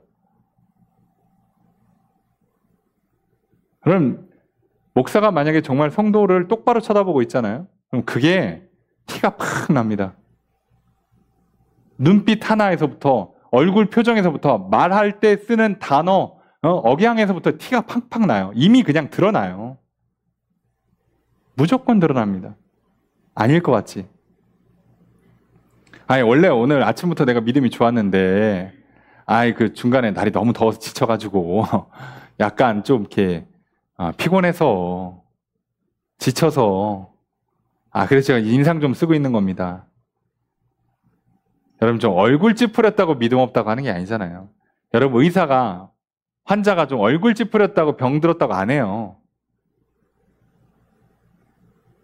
그럼 목사가 만약에 정말 성도를 똑바로 쳐다보고 있잖아요. 그럼 그게 티가 팍 납니다. 눈빛 하나에서부터, 얼굴 표정에서부터, 말할 때 쓰는 단어, 억양에서부터 티가 팍팍 나요. 이미 그냥 드러나요. 무조건 드러납니다. 아닐 것 같지? 아니, 원래 오늘 아침부터 내가 믿음이 좋았는데, 그 중간에 날이 너무 더워서 지쳐가지고, 약간 좀 이렇게, 피곤해서, 지쳐서, 그래서 제가 인상 좀 쓰고 있는 겁니다. 여러분 좀 얼굴 찌푸렸다고 믿음 없다고 하는 게 아니잖아요. 여러분 의사가, 환자가 좀 얼굴 찌푸렸다고 병 들었다고 안 해요.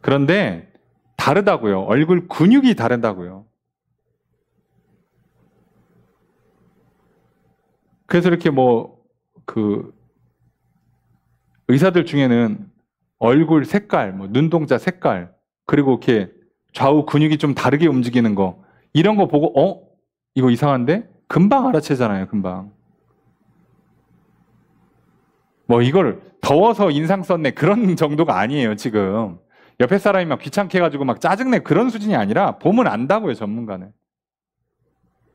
그런데 다르다고요. 얼굴 근육이 다르다고요. 그래서 이렇게 의사들 중에는 얼굴 색깔, 눈동자 색깔, 그리고 이렇게 좌우 근육이 좀 다르게 움직이는 거, 이런 거 보고, 이거 이상한데? 금방 알아채잖아요, 금방. 이걸 더워서 인상 썼네, 그런 정도가 아니에요, 지금. 옆에 사람이 막 귀찮게 해가지고 막 짜증내, 그런 수준이 아니라, 보면 안다고요, 전문가는.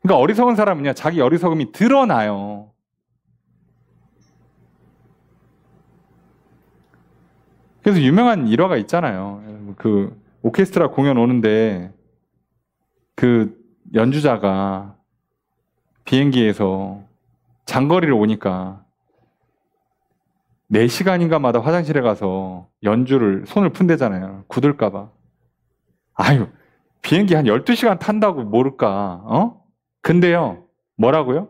그러니까 어리석은 사람은요, 자기 어리석음이 드러나요. 그래서 유명한 일화가 있잖아요. 그 오케스트라 공연 오는데 그 연주자가 비행기에서 장거리를 오니까 4시간인가마다 화장실에 가서 연주를 손을 푼대잖아요. 굳을까 봐. 비행기 한 12시간 탄다고 모를까? 근데요, 뭐라고요?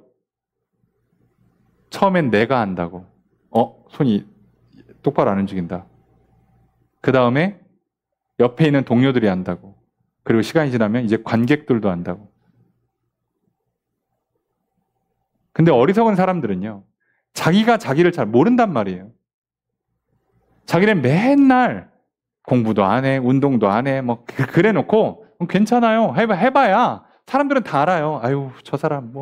처음엔 내가 한다고. 손이 똑바로 안 움직인다. 그 다음에 옆에 있는 동료들이 한다고. 그리고 시간이 지나면 이제 관객들도 한다고. 근데 어리석은 사람들은요, 자기가 자기를 잘 모른단 말이에요. 자기는 맨날 공부도 안 해, 운동도 안 해, 그래 놓고, 괜찮아요. 해봐야 사람들은 다 알아요. 저 사람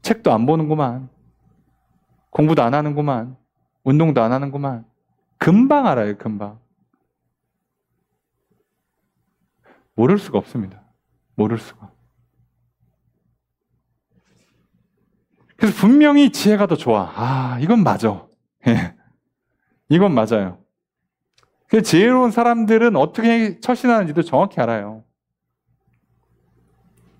책도 안 보는구만. 공부도 안 하는구만. 운동도 안 하는구만. 금방 알아요, 금방. 모를 수가 없습니다. 모를 수가. 그래서 분명히 지혜가 더 좋아. 이건 맞아. 이건 맞아요. 그래서 지혜로운 사람들은 어떻게 처신하는지도 정확히 알아요.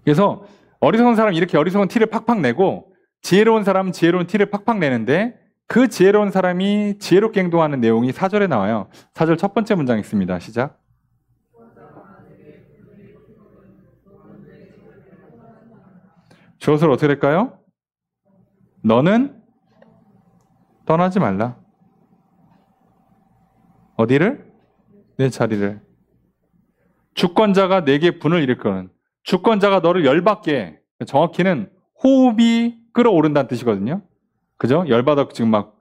그래서 어리석은 사람은 이렇게 어리석은 티를 팍팍 내고, 지혜로운 사람은 지혜로운 티를 팍팍 내는데, 그 지혜로운 사람이 지혜롭게 행동하는 내용이 4절에 나와요. 4절 첫 번째 문장 있습니다. 시작. 주어를 어떻게 될까요? 너는 떠나지 말라. 어디를? 내 자리를. 주권자가 내게 분을 일으키는, 주권자가 너를 열받게 해. 정확히는 호흡이 끌어오른다는 뜻이거든요. 그죠? 열받아 지금 막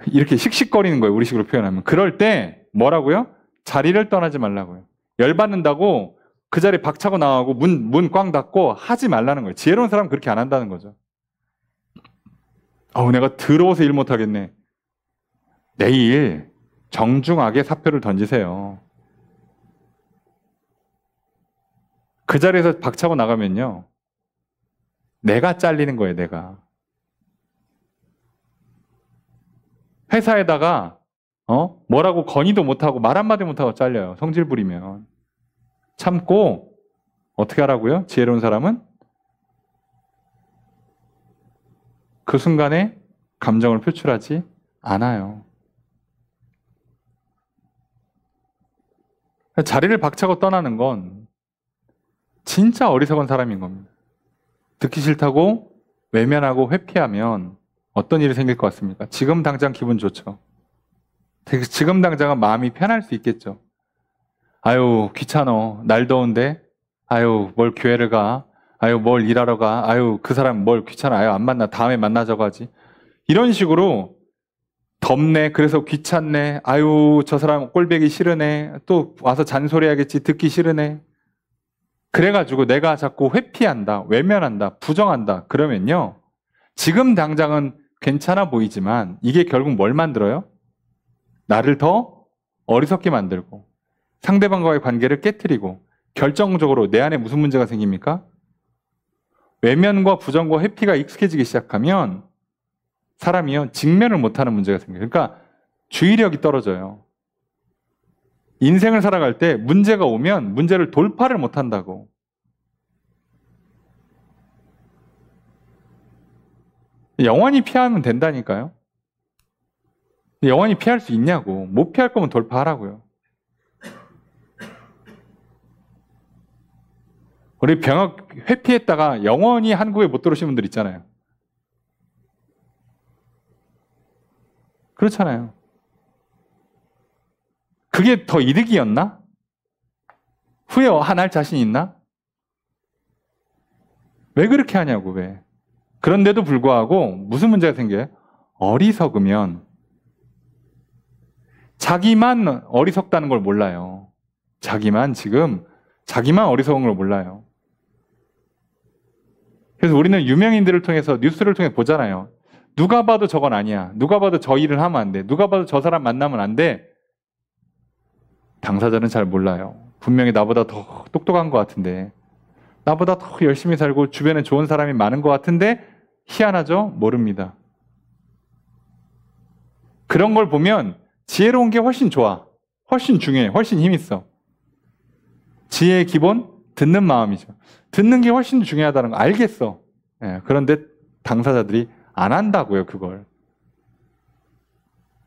이렇게 씩씩거리는 거예요. 우리식으로 표현하면. 그럴 때 뭐라고요? 자리를 떠나지 말라고요. 열받는다고 그 자리에 박차고 나가고 문 꽝 닫고 하지 말라는 거예요. 지혜로운 사람은 그렇게 안 한다는 거죠. 내가 더러워서 일 못하겠네. 내일 정중하게 사표를 던지세요. 그 자리에서 박차고 나가면요, 내가 잘리는 거예요, 내가. 회사에다가 뭐라고 건의도 못하고 말 한마디 못하고 잘려요. 성질 부리면. 참고 어떻게 하라고요? 지혜로운 사람은 그 순간에 감정을 표출하지 않아요. 자리를 박차고 떠나는 건 진짜 어리석은 사람인 겁니다. 듣기 싫다고 외면하고 회피하면 어떤 일이 생길 것 같습니까? 지금 당장 기분 좋죠. 지금 당장은 마음이 편할 수 있겠죠. 귀찮어. 날 더운데. 뭘 교회를 가. 뭘 일하러 가. 그 사람 뭘 귀찮아. 안 만나. 다음에 만나자고 하지. 이런 식으로 덥네. 그래서 귀찮네. 저 사람 꼴보기 싫으네. 또 와서 잔소리하겠지. 듣기 싫으네. 그래가지고 내가 자꾸 회피한다. 외면한다. 부정한다. 그러면요, 지금 당장은 괜찮아 보이지만 이게 결국 뭘 만들어요? 나를 더 어리석게 만들고 상대방과의 관계를 깨트리고 결정적으로 내 안에 무슨 문제가 생깁니까? 외면과 부정과 회피가 익숙해지기 시작하면 사람이요 직면을 못하는 문제가 생겨요. 그러니까 주의력이 떨어져요. 인생을 살아갈 때 문제가 오면 문제를 돌파를 못한다고. 영원히 피하면 된다니까요. 영원히 피할 수 있냐고. 못 피할 거면 돌파하라고요. 우리 병역 회피했다가 영원히 한국에 못 들어오신 분들 있잖아요. 그렇잖아요. 그게 더 이득이었나? 후회할 자신 있나? 왜 그렇게 하냐고, 왜. 그런데도 불구하고 무슨 문제가 생겨요? 어리석으면 자기만 어리석다는 걸 몰라요. 자기만 어리석은 걸 몰라요. 그래서 우리는 유명인들을 통해서 뉴스를 통해 보잖아요. 누가 봐도 저건 아니야. 누가 봐도 저 일을 하면 안 돼. 누가 봐도 저 사람 만나면 안 돼. 당사자는 잘 몰라요. 분명히 나보다 더 똑똑한 것 같은데, 나보다 더 열심히 살고 주변에 좋은 사람이 많은 것 같은데 희한하죠? 모릅니다. 그런 걸 보면 지혜로운 게 훨씬 좋아. 훨씬 중요해. 훨씬 힘있어. 지혜의 기본? 듣는 마음이죠. 듣는 게 훨씬 중요하다는 거 알겠어. 예, 그런데 당사자들이 안 한다고요, 그걸.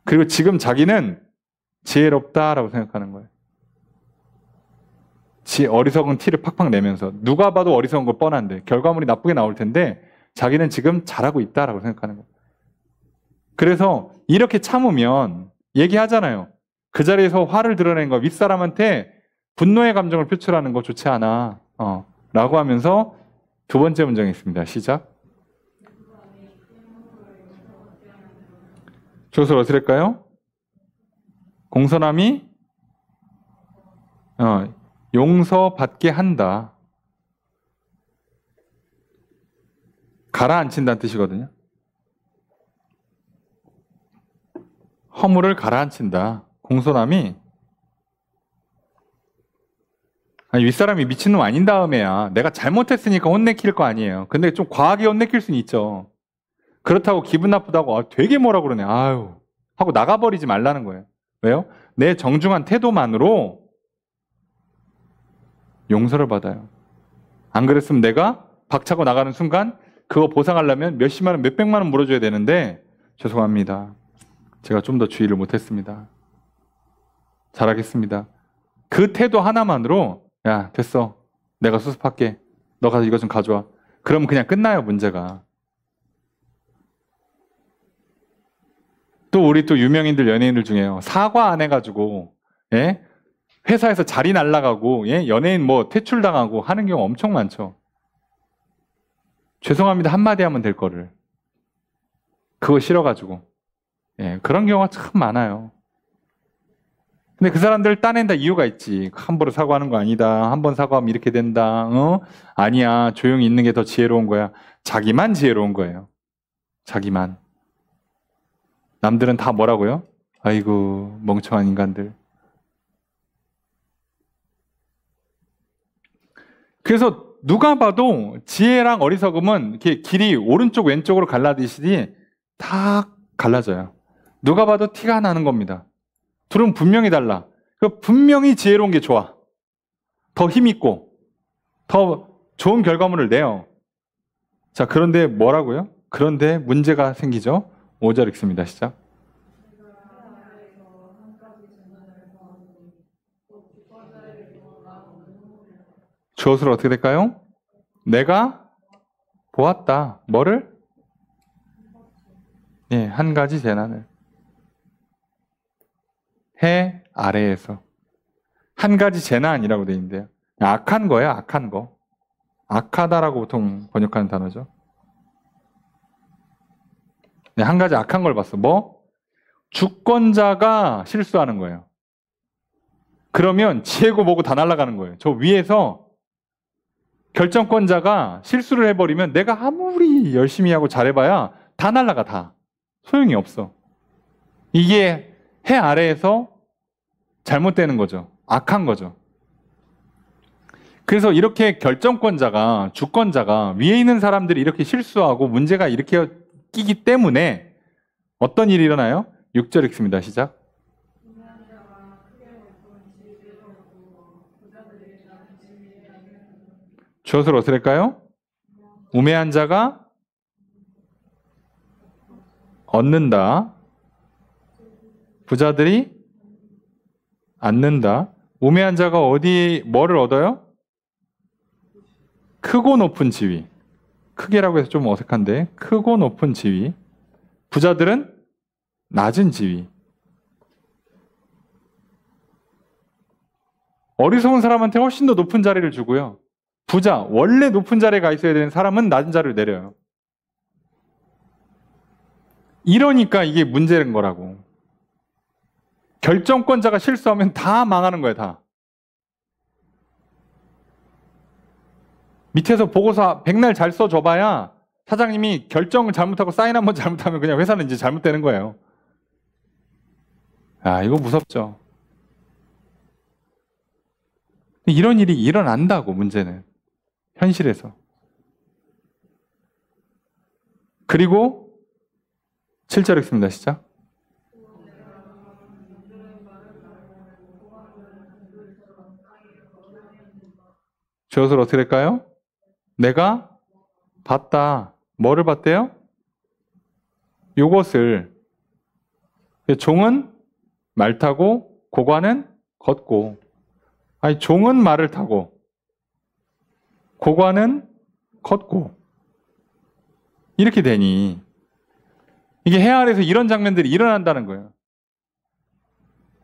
그리고 지금 자기는 지혜롭다라고 생각하는 거예요. 어리석은 티를 팍팍 내면서 누가 봐도 어리석은 거 뻔한데 결과물이 나쁘게 나올 텐데 자기는 지금 잘하고 있다라고 생각하는 거예요. 그래서 이렇게 참으면 얘기하잖아요. 그 자리에서 화를 드러낸 거 윗사람한테 분노의 감정을 표출하는 거 좋지 않아. 라고 하면서 두 번째 문장이 있습니다. 시작. 조설 어떻게 할까요? 공손함이 용서받게 한다. 가라앉힌다는 뜻이거든요. 허물을 가라앉힌다. 공손함이 윗사람이 미친놈 아닌 다음에야 내가 잘못했으니까 혼내킬 거 아니에요. 근데 좀 과하게 혼내킬 수는 있죠. 그렇다고 기분 나쁘다고 되게 뭐라 그러네. 아유 하고 나가버리지 말라는 거예요. 왜요? 내 정중한 태도만으로 용서를 받아요. 안 그랬으면 내가 박차고 나가는 순간 그거 보상하려면 몇십만 원, 몇백만 원 물어줘야 되는데 죄송합니다. 제가 좀 더 주의를 못했습니다. 잘하겠습니다. 그 태도 하나만으로 야 됐어. 내가 수습할게. 너 가서 이거 좀 가져와. 그러면 그냥 끝나요 문제가. 또 우리 또 유명인들 연예인들 중에요. 사과 안 해가지고 예? 회사에서 자리 날라가고 예? 연예인 뭐 퇴출당하고 하는 경우 엄청 많죠. 죄송합니다 한마디 하면 될 거를 그거 싫어가지고 예, 그런 경우가 참 많아요. 근데 그 사람들 따낸다 이유가 있지. 함부로 사과하는 거 아니다. 한 번 사과하면 이렇게 된다. 아니야. 조용히 있는 게 더 지혜로운 거야. 자기만 지혜로운 거예요. 자기만. 남들은 다 뭐라고요? 아이고 멍청한 인간들. 그래서 누가 봐도 지혜랑 어리석음은 이렇게 길이 오른쪽 왼쪽으로 갈라지시니 다 갈라져요. 누가 봐도 티가 나는 겁니다. 둘은 분명히 달라. 분명히 지혜로운 게 좋아. 더 힘있고 더 좋은 결과물을 내요. 자, 그런데 뭐라고요? 그런데 문제가 생기죠. 5절 읽습니다. 시작. 주어수로 어떻게 될까요? 내가 보았다. 뭐를? 예, 한 가지 재난을. 해 아래에서. 한 가지 재난이라고 되어 있는데요. 악한 거예요, 악한 거. 악하다라고 보통 번역하는 단어죠. 네, 한 가지 악한 걸 봤어. 뭐? 주권자가 실수하는 거예요. 그러면 지혜고 뭐고 다 날아가는 거예요. 저 위에서 결정권자가 실수를 해버리면 내가 아무리 열심히 하고 잘해봐야 다 날아가, 다. 소용이 없어. 이게 해 아래에서 잘못되는 거죠. 악한 거죠. 그래서 이렇게 결정권자가, 주권자가 위에 있는 사람들이 이렇게 실수하고 문제가 이렇게 끼기 때문에 어떤 일이 일어나요? 6절 읽습니다. 시작. 주엇을 어떻을까요? 우매한 자가 얻는다. 부자들이 않는다. 우매한 자가 뭐를 얻어요? 크고 높은 지위. 크게라고 해서 좀 어색한데, 크고 높은 지위. 부자들은 낮은 지위. 어리석은 사람한테 훨씬 더 높은 자리를 주고요. 부자, 원래 높은 자리에 가 있어야 되는 사람은 낮은 자리를 내려요. 이러니까 이게 문제인 거라고. 결정권자가 실수하면 다 망하는 거예요, 다. 밑에서 보고서 백날 잘 써줘봐야 사장님이 결정을 잘못하고 사인 한번 잘못하면 그냥 회사는 이제 잘못되는 거예요. 아, 이거 무섭죠. 이런 일이 일어난다고, 문제는. 현실에서. 그리고 7절 읽습니다. 시작. 주엇을 어떻게 될까요? 내가 봤다. 뭐를 봤대요? 요것을. 종은 말 타고 고관은 걷고. 아니, 종은 말을 타고 고관은 걷고. 이렇게 되니 이게 해 아래에서 이런 장면들이 일어난다는 거예요.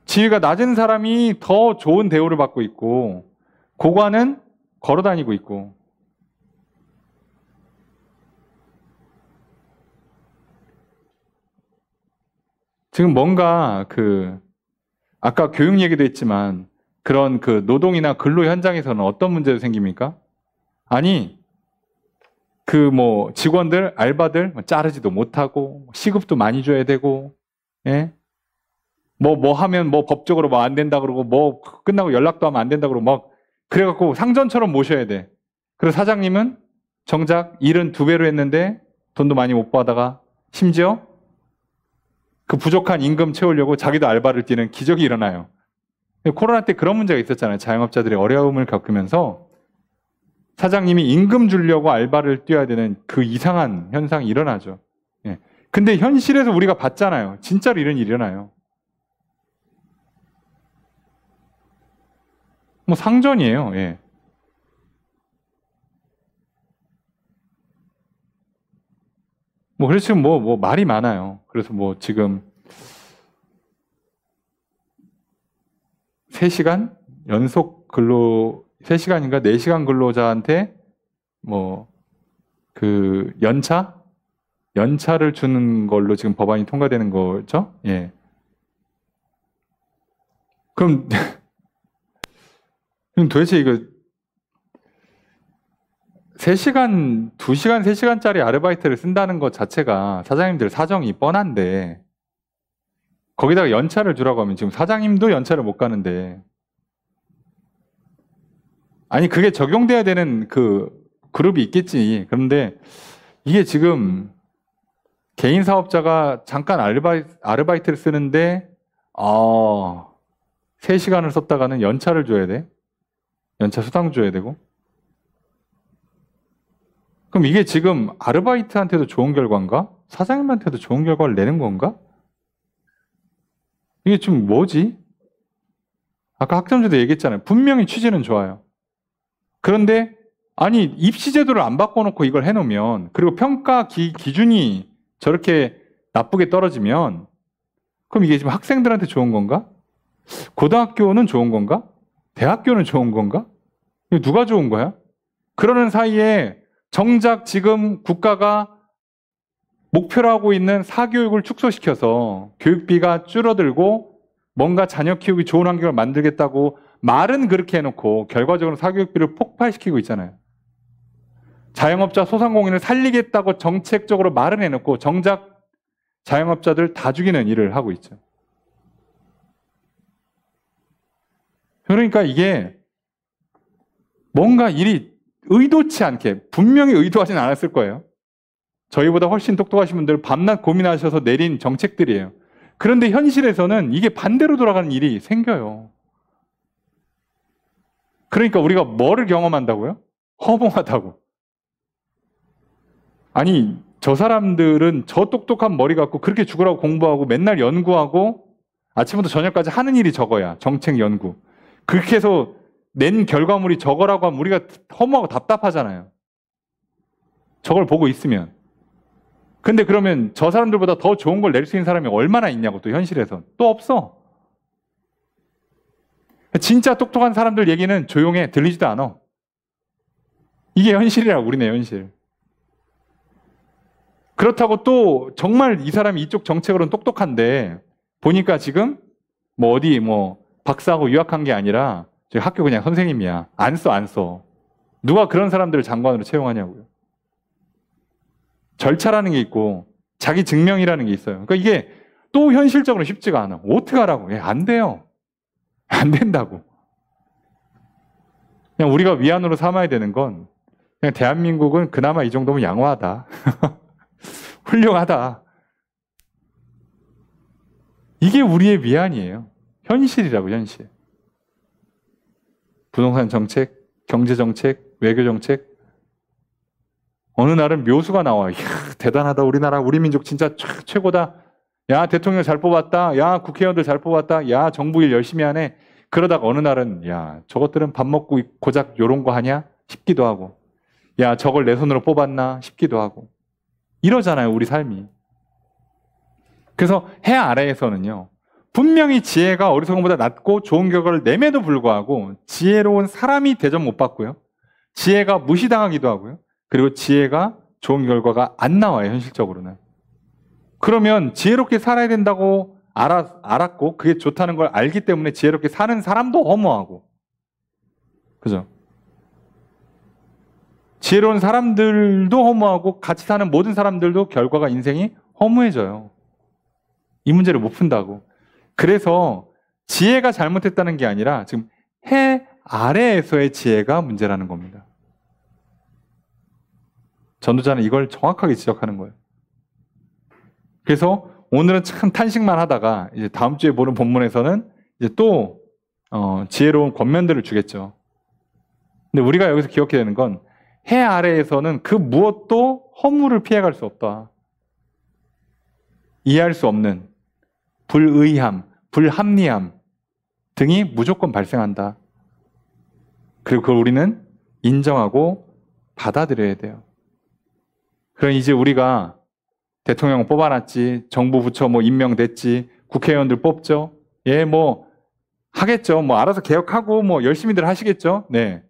지위가 낮은 사람이 더 좋은 대우를 받고 있고 고관은 걸어 다니고 있고. 지금 뭔가 아까 교육 얘기도 했지만 그런 노동이나 근로 현장에서는 어떤 문제가 생깁니까? 아니, 직원들, 알바들 자르지도 못하고 시급도 많이 줘야 되고, 예? 하면 법적으로 안 된다 그러고 끝나고 연락도 하면 안 된다 그러고 그래갖고 상전처럼 모셔야 돼. 그래서 사장님은 정작 일은 2배로 했는데 돈도 많이 못 받아가 심지어 그 부족한 임금 채우려고 자기도 알바를 뛰는 기적이 일어나요. 코로나 때 그런 문제가 있었잖아요. 자영업자들이 어려움을 겪으면서 사장님이 임금 주려고 알바를 뛰어야 되는 그 이상한 현상이 일어나죠. 예. 근데 현실에서 우리가 봤잖아요. 진짜로 이런 일이 일어나요. 상전이에요. 예. 그래서 지금 말이 많아요. 그래서 지금 3시간 연속 근로, 3시간인가 4시간 근로자한테 연차를 주는 걸로 지금 법안이 통과되는 거죠. 예. 그럼 도대체 이거 3시간, 2시간, 3시간짜리 아르바이트를 쓴다는 것 자체가 사장님들 사정이 뻔한데 거기다가 연차를 주라고 하면 지금 사장님도 연차를 못 가는데 아니 그게 적용돼야 되는 그룹이 있겠지. 그런데 이게 지금 개인 사업자가 잠깐 아르바이트를 쓰는데 3시간을 썼다가는 연차를 줘야 돼. 연차 수당 줘야 되고. 그럼 이게 지금 아르바이트한테도 좋은 결과인가? 사장님한테도 좋은 결과를 내는 건가? 이게 좀 뭐지? 아까 학점제도 얘기했잖아요. 분명히 취지는 좋아요. 그런데 아니 입시 제도를 안 바꿔놓고 이걸 해놓으면 그리고 평가 기준이 저렇게 나쁘게 떨어지면 그럼 이게 지금 학생들한테 좋은 건가? 고등학교는 좋은 건가? 대학교는 좋은 건가? 이거 누가 좋은 거야? 그러는 사이에 정작 지금 국가가 목표로 하고 있는 사교육을 축소시켜서 교육비가 줄어들고 뭔가 자녀 키우기 좋은 환경을 만들겠다고 말은 그렇게 해놓고 결과적으로 사교육비를 폭발시키고 있잖아요. 자영업자 소상공인을 살리겠다고 정책적으로 말은 해놓고 정작 자영업자들 다 죽이는 일을 하고 있죠. 그러니까 이게 뭔가 일이 의도치 않게, 분명히 의도하진 않았을 거예요. 저희보다 훨씬 똑똑하신 분들 밤낮 고민하셔서 내린 정책들이에요. 그런데 현실에서는 이게 반대로 돌아가는 일이 생겨요. 그러니까 우리가 뭐를 경험한다고요? 허무하다고. 아니, 저 사람들은 저 똑똑한 머리 갖고 그렇게 죽으라고 공부하고 맨날 연구하고 아침부터 저녁까지 하는 일이 저거야. 정책 연구. 그렇게 해서 낸 결과물이 저거라고 하면 우리가 허무하고 답답하잖아요. 저걸 보고 있으면. 근데 그러면 저 사람들보다 더 좋은 걸 낼 수 있는 사람이 얼마나 있냐고, 또 현실에선. 또 없어. 진짜 똑똑한 사람들 얘기는 조용해. 들리지도 않아. 이게 현실이라고, 우리네 현실. 그렇다고 또 정말 이 사람이 이쪽 정책으로는 똑똑한데 보니까 지금 뭐 어디 뭐 박사하고 유학한 게 아니라 저희 학교 그냥 선생님이야. 안 써. 누가 그런 사람들을 장관으로 채용하냐고요. 절차라는 게 있고 자기 증명이라는 게 있어요. 그러니까 이게 또 현실적으로 쉽지가 않아. 어떻게 하라고? 안 돼요. 안 된다고. 그냥 우리가 위안으로 삼아야 되는 건 그냥 대한민국은 그나마 이 정도면 양호하다. 훌륭하다. 이게 우리의 위안이에요. 현실이라고, 현실. 부동산 정책, 경제 정책, 외교 정책. 어느 날은 묘수가 나와. 이야, 대단하다. 우리나라, 우리 민족 진짜 최고다. 야, 대통령 잘 뽑았다. 야, 국회의원들 잘 뽑았다. 야, 정부 일 열심히 하네. 그러다가 어느 날은 야, 저것들은 밥 먹고 고작 요런 거 하냐? 싶기도 하고. 야, 저걸 내 손으로 뽑았나? 싶기도 하고. 이러잖아요, 우리 삶이. 그래서 해 아래에서는요, 분명히 지혜가 어리석음보다 낮고 좋은 결과를 내매도 불구하고 지혜로운 사람이 대접 못 받고요. 지혜가 무시당하기도 하고요. 그리고 지혜가 좋은 결과가 안 나와요, 현실적으로는. 그러면 지혜롭게 살아야 된다고 알았고 그게 좋다는 걸 알기 때문에 지혜롭게 사는 사람도 허무하고. 그죠? 지혜로운 사람들도 허무하고 같이 사는 모든 사람들도 결과가 인생이 허무해져요. 이 문제를 못 푼다고. 그래서 지혜가 잘못했다는 게 아니라 지금 해 아래에서의 지혜가 문제라는 겁니다. 전도자는 이걸 정확하게 지적하는 거예요. 그래서 오늘은 참 탄식만 하다가 이제 다음 주에 보는 본문에서는 이제 또 지혜로운 권면들을 주겠죠. 근데 우리가 여기서 기억해야 되는 건 해 아래에서는 그 무엇도 허물을 피해갈 수 없다. 이해할 수 없는 불의함, 불합리함 등이 무조건 발생한다. 그리고 그걸 우리는 인정하고 받아들여야 돼요. 그럼 이제 우리가 대통령 뽑아놨지, 정부 부처 뭐 임명됐지, 국회의원들 뽑죠. 예, 뭐 하겠죠. 뭐 알아서 개혁하고 뭐 열심히들 하시겠죠. 네.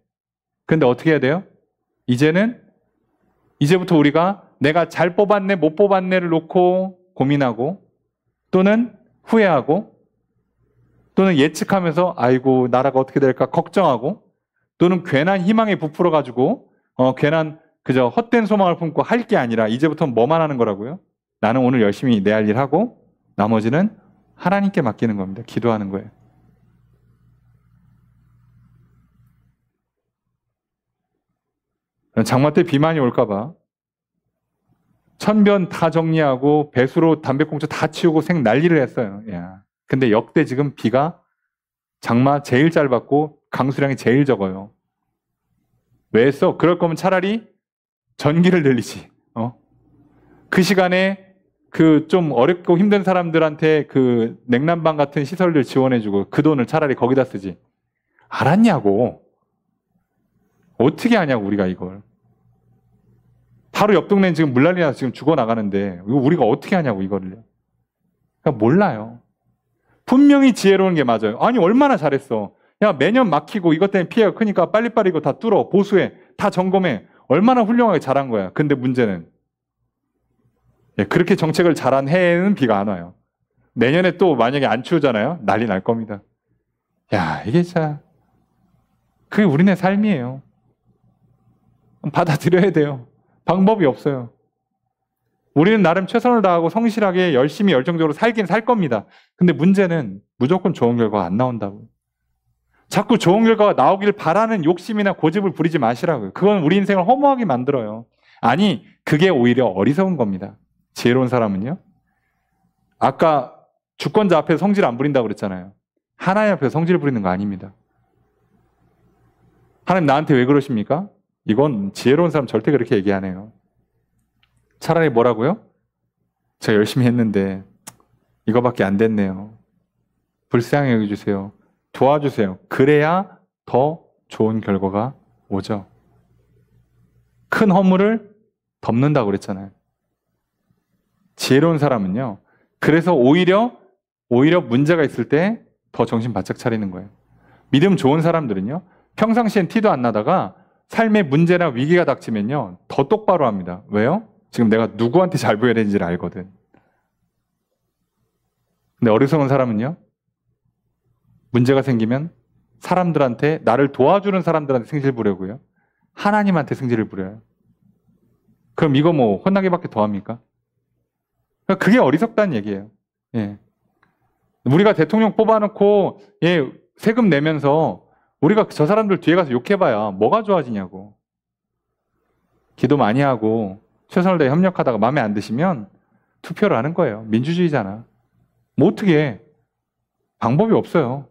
근데 어떻게 해야 돼요? 이제부터 우리가 내가 잘 뽑았네, 못 뽑았네를 놓고 고민하고 또는 후회하고 또는 예측하면서 아이고 나라가 어떻게 될까 걱정하고 또는 괜한 희망에 부풀어 가지고 괜한 그저 헛된 소망을 품고 할 게 아니라 이제부터는 뭐만 하는 거라고요? 나는 오늘 열심히 내 할 일 하고 나머지는 하나님께 맡기는 겁니다. 기도하는 거예요. 장마 때 비만이 올까 봐 천변 다 정리하고 배수로 담배꽁초 다 치우고 생 난리를 했어요. 야. 근데 역대 지금 비가 장마 제일 짧았고 강수량이 제일 적어요. 왜 했어? 그럴 거면 차라리 전기를 늘리지. 그 시간에 그 좀 어렵고 힘든 사람들한테 그 냉난방 같은 시설들 지원해주고 그 돈을 차라리 거기다 쓰지. 알았냐고. 어떻게 하냐고 우리가 이걸. 바로 옆 동네는 지금 물난리 나서 지금 죽어나가는데 이거 우리가 어떻게 하냐고 이거를. 그러니까 몰라요. 분명히 지혜로운 게 맞아요. 아니 얼마나 잘했어. 야 매년 막히고 이것 때문에 피해가 크니까 빨리빨리 이거 다 뚫어. 보수해. 다 점검해. 얼마나 훌륭하게 잘한 거야. 근데 문제는 그렇게 정책을 잘한 해에는 비가 안 와요. 내년에 또 만약에 안 추우잖아요. 난리 날 겁니다. 야 이게 진짜 그게 우리네 삶이에요. 받아들여야 돼요. 방법이 없어요. 우리는 나름 최선을 다하고 성실하게 열심히 열정적으로 살긴 살 겁니다. 근데 문제는 무조건 좋은 결과가 안 나온다고. 자꾸 좋은 결과가 나오길 바라는 욕심이나 고집을 부리지 마시라고요. 그건 우리 인생을 허무하게 만들어요. 아니, 그게 오히려 어리석은 겁니다. 지혜로운 사람은요. 아까 주권자 앞에 성질 안 부린다고 그랬잖아요. 하나님 앞에 성질 부리는 거 아닙니다. 하나님 나한테 왜 그러십니까? 이건 지혜로운 사람 절대 그렇게 얘기 안 해요. 차라리 뭐라고요? 제가 열심히 했는데 이거밖에 안 됐네요. 불쌍히 여겨주세요. 도와주세요. 그래야 더 좋은 결과가 오죠. 큰 허물을 덮는다고 그랬잖아요. 지혜로운 사람은요. 그래서 오히려 문제가 있을 때 더 정신 바짝 차리는 거예요. 믿음 좋은 사람들은요. 평상시엔 티도 안 나다가 삶의 문제나 위기가 닥치면요. 더 똑바로 합니다. 왜요? 지금 내가 누구한테 잘 보여야 되는지를 알거든. 근데 어리석은 사람은요. 문제가 생기면 사람들한테, 나를 도와주는 사람들한테 승질 부려고요. 하나님한테 승질을 부려요. 그럼 이거 뭐 혼나기밖에 더 합니까? 그게 어리석다는 얘기예요. 예. 우리가 대통령 뽑아놓고 세금 내면서 우리가 저 사람들 뒤에 가서 욕해봐야 뭐가 좋아지냐고. 기도 많이 하고 최선을 다해 협력하다가 마음에 안 드시면 투표를 하는 거예요. 민주주의잖아. 뭐 어떻게 해. 방법이 없어요.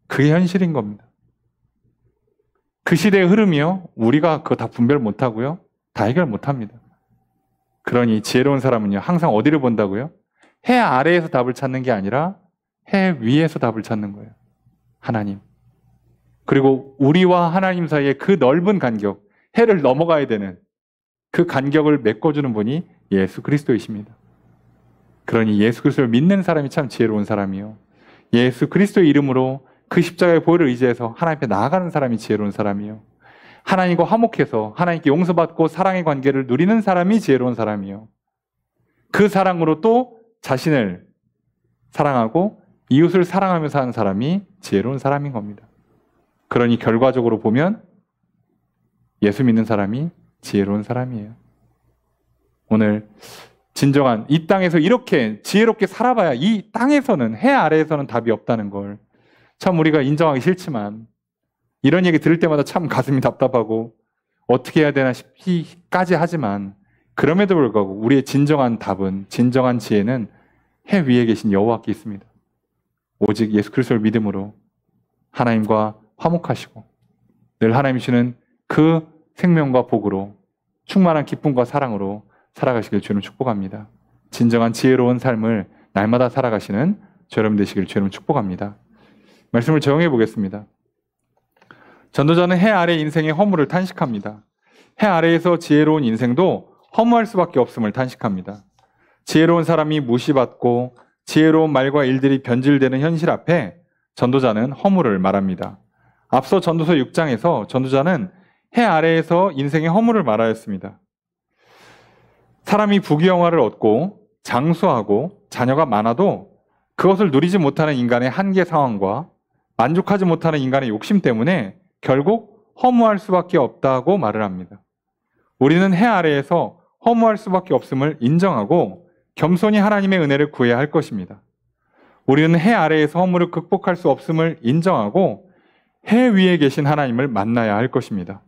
그게 현실인 겁니다. 그 시대의 흐름이요. 우리가 그거 다 분별 못하고요. 다 해결 못합니다. 그러니 지혜로운 사람은요. 항상 어디를 본다고요? 해 아래에서 답을 찾는 게 아니라 해 위에서 답을 찾는 거예요. 하나님. 그리고 우리와 하나님 사이의 그 넓은 간격, 해를 넘어가야 되는 그 간격을 메꿔주는 분이 예수 그리스도이십니다. 그러니 예수 그리스도를 믿는 사람이 참 지혜로운 사람이요. 예수 그리스도의 이름으로 그 십자가의 보혈을 의지해서 하나님 앞에 나아가는 사람이 지혜로운 사람이요. 하나님과 화목해서 하나님께 용서받고 사랑의 관계를 누리는 사람이 지혜로운 사람이요. 그 사랑으로 또 자신을 사랑하고 이웃을 사랑하며 사는 사람이 지혜로운 사람인 겁니다. 그러니 결과적으로 보면 예수 믿는 사람이 지혜로운 사람이에요. 오늘 진정한 이 땅에서 이렇게 지혜롭게 살아봐야 이 땅에서는, 해 아래에서는 답이 없다는 걸 참 우리가 인정하기 싫지만 이런 얘기 들을 때마다 참 가슴이 답답하고 어떻게 해야 되나 싶기까지 하지만 그럼에도 불구하고 우리의 진정한 답은, 진정한 지혜는 해 위에 계신 여호와께 있습니다. 오직 예수 그리스도를 믿음으로 하나님과 화목하시고 늘 하나님 주시는 그 생명과 복으로 충만한 기쁨과 사랑으로 살아가시길 주님 축복합니다. 진정한 지혜로운 삶을 날마다 살아가시는 저 여러분 되시길 주님 축복합니다. 말씀을 적용해 보겠습니다. 전도자는 해 아래 인생의 허물을 탄식합니다. 해 아래에서 지혜로운 인생도 허무할 수밖에 없음을 탄식합니다. 지혜로운 사람이 무시받고 지혜로운 말과 일들이 변질되는 현실 앞에 전도자는 허물을 말합니다. 앞서 전도서 6장에서 전도자는 해 아래에서 인생의 허물을 말하였습니다. 사람이 부귀영화를 얻고 장수하고 자녀가 많아도 그것을 누리지 못하는 인간의 한계 상황과 만족하지 못하는 인간의 욕심 때문에 결국 허무할 수밖에 없다고 말을 합니다. 우리는 해 아래에서 허무할 수밖에 없음을 인정하고 겸손히 하나님의 은혜를 구해야 할 것입니다. 우리는 해 아래에서 허물을 극복할 수 없음을 인정하고 해 위에 계신 하나님을 만나야 할 것입니다.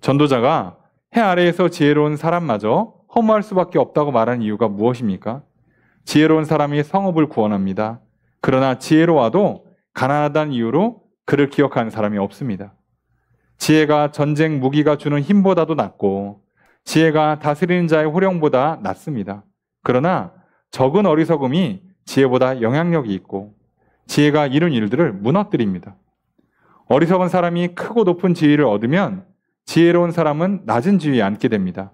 전도자가 해 아래에서 지혜로운 사람마저 허무할 수밖에 없다고 말하는 이유가 무엇입니까? 지혜로운 사람이 성읍을 구원합니다. 그러나 지혜로워도 가난하다는 이유로 그를 기억하는 사람이 없습니다. 지혜가 전쟁 무기가 주는 힘보다도 낫고 지혜가 다스리는 자의 호령보다 낫습니다. 그러나 적은 어리석음이 지혜보다 영향력이 있고 지혜가 이룬 일들을 무너뜨립니다. 어리석은 사람이 크고 높은 지위를 얻으면 지혜로운 사람은 낮은 지위에 앉게 됩니다.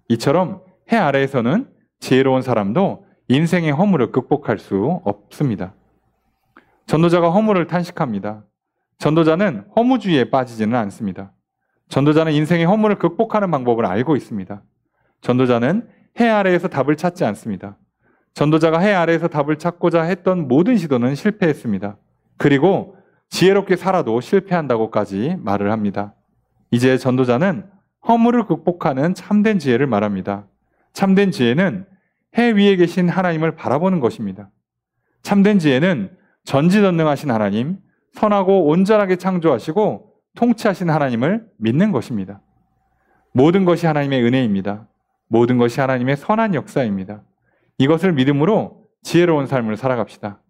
이처럼 해 아래에서는 지혜로운 사람도 인생의 허물을 극복할 수 없습니다. 전도자가 허물을 탄식합니다. 전도자는 허무주의에 빠지지는 않습니다. 전도자는 인생의 허물을 극복하는 방법을 알고 있습니다. 전도자는 해 아래에서 답을 찾지 않습니다. 전도자가 해 아래에서 답을 찾고자 했던 모든 시도는 실패했습니다. 그리고 지혜롭게 살아도 실패한다고까지 말을 합니다. 이제 전도자는 허물을 극복하는 참된 지혜를 말합니다. 참된 지혜는 해 위에 계신 하나님을 바라보는 것입니다. 참된 지혜는 전지전능하신 하나님, 선하고 온전하게 창조하시고 통치하신 하나님을 믿는 것입니다. 모든 것이 하나님의 은혜입니다. 모든 것이 하나님의 선한 역사입니다. 이것을 믿음으로 지혜로운 삶을 살아갑시다.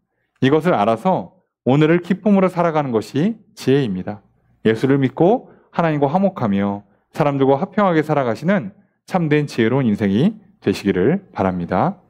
이것을 알아서 오늘을 기쁨으로 살아가는 것이 지혜입니다. 예수를 믿고 하나님과 화목하며 사람들과 화평하게 살아가시는 참된 지혜로운 인생이 되시기를 바랍니다.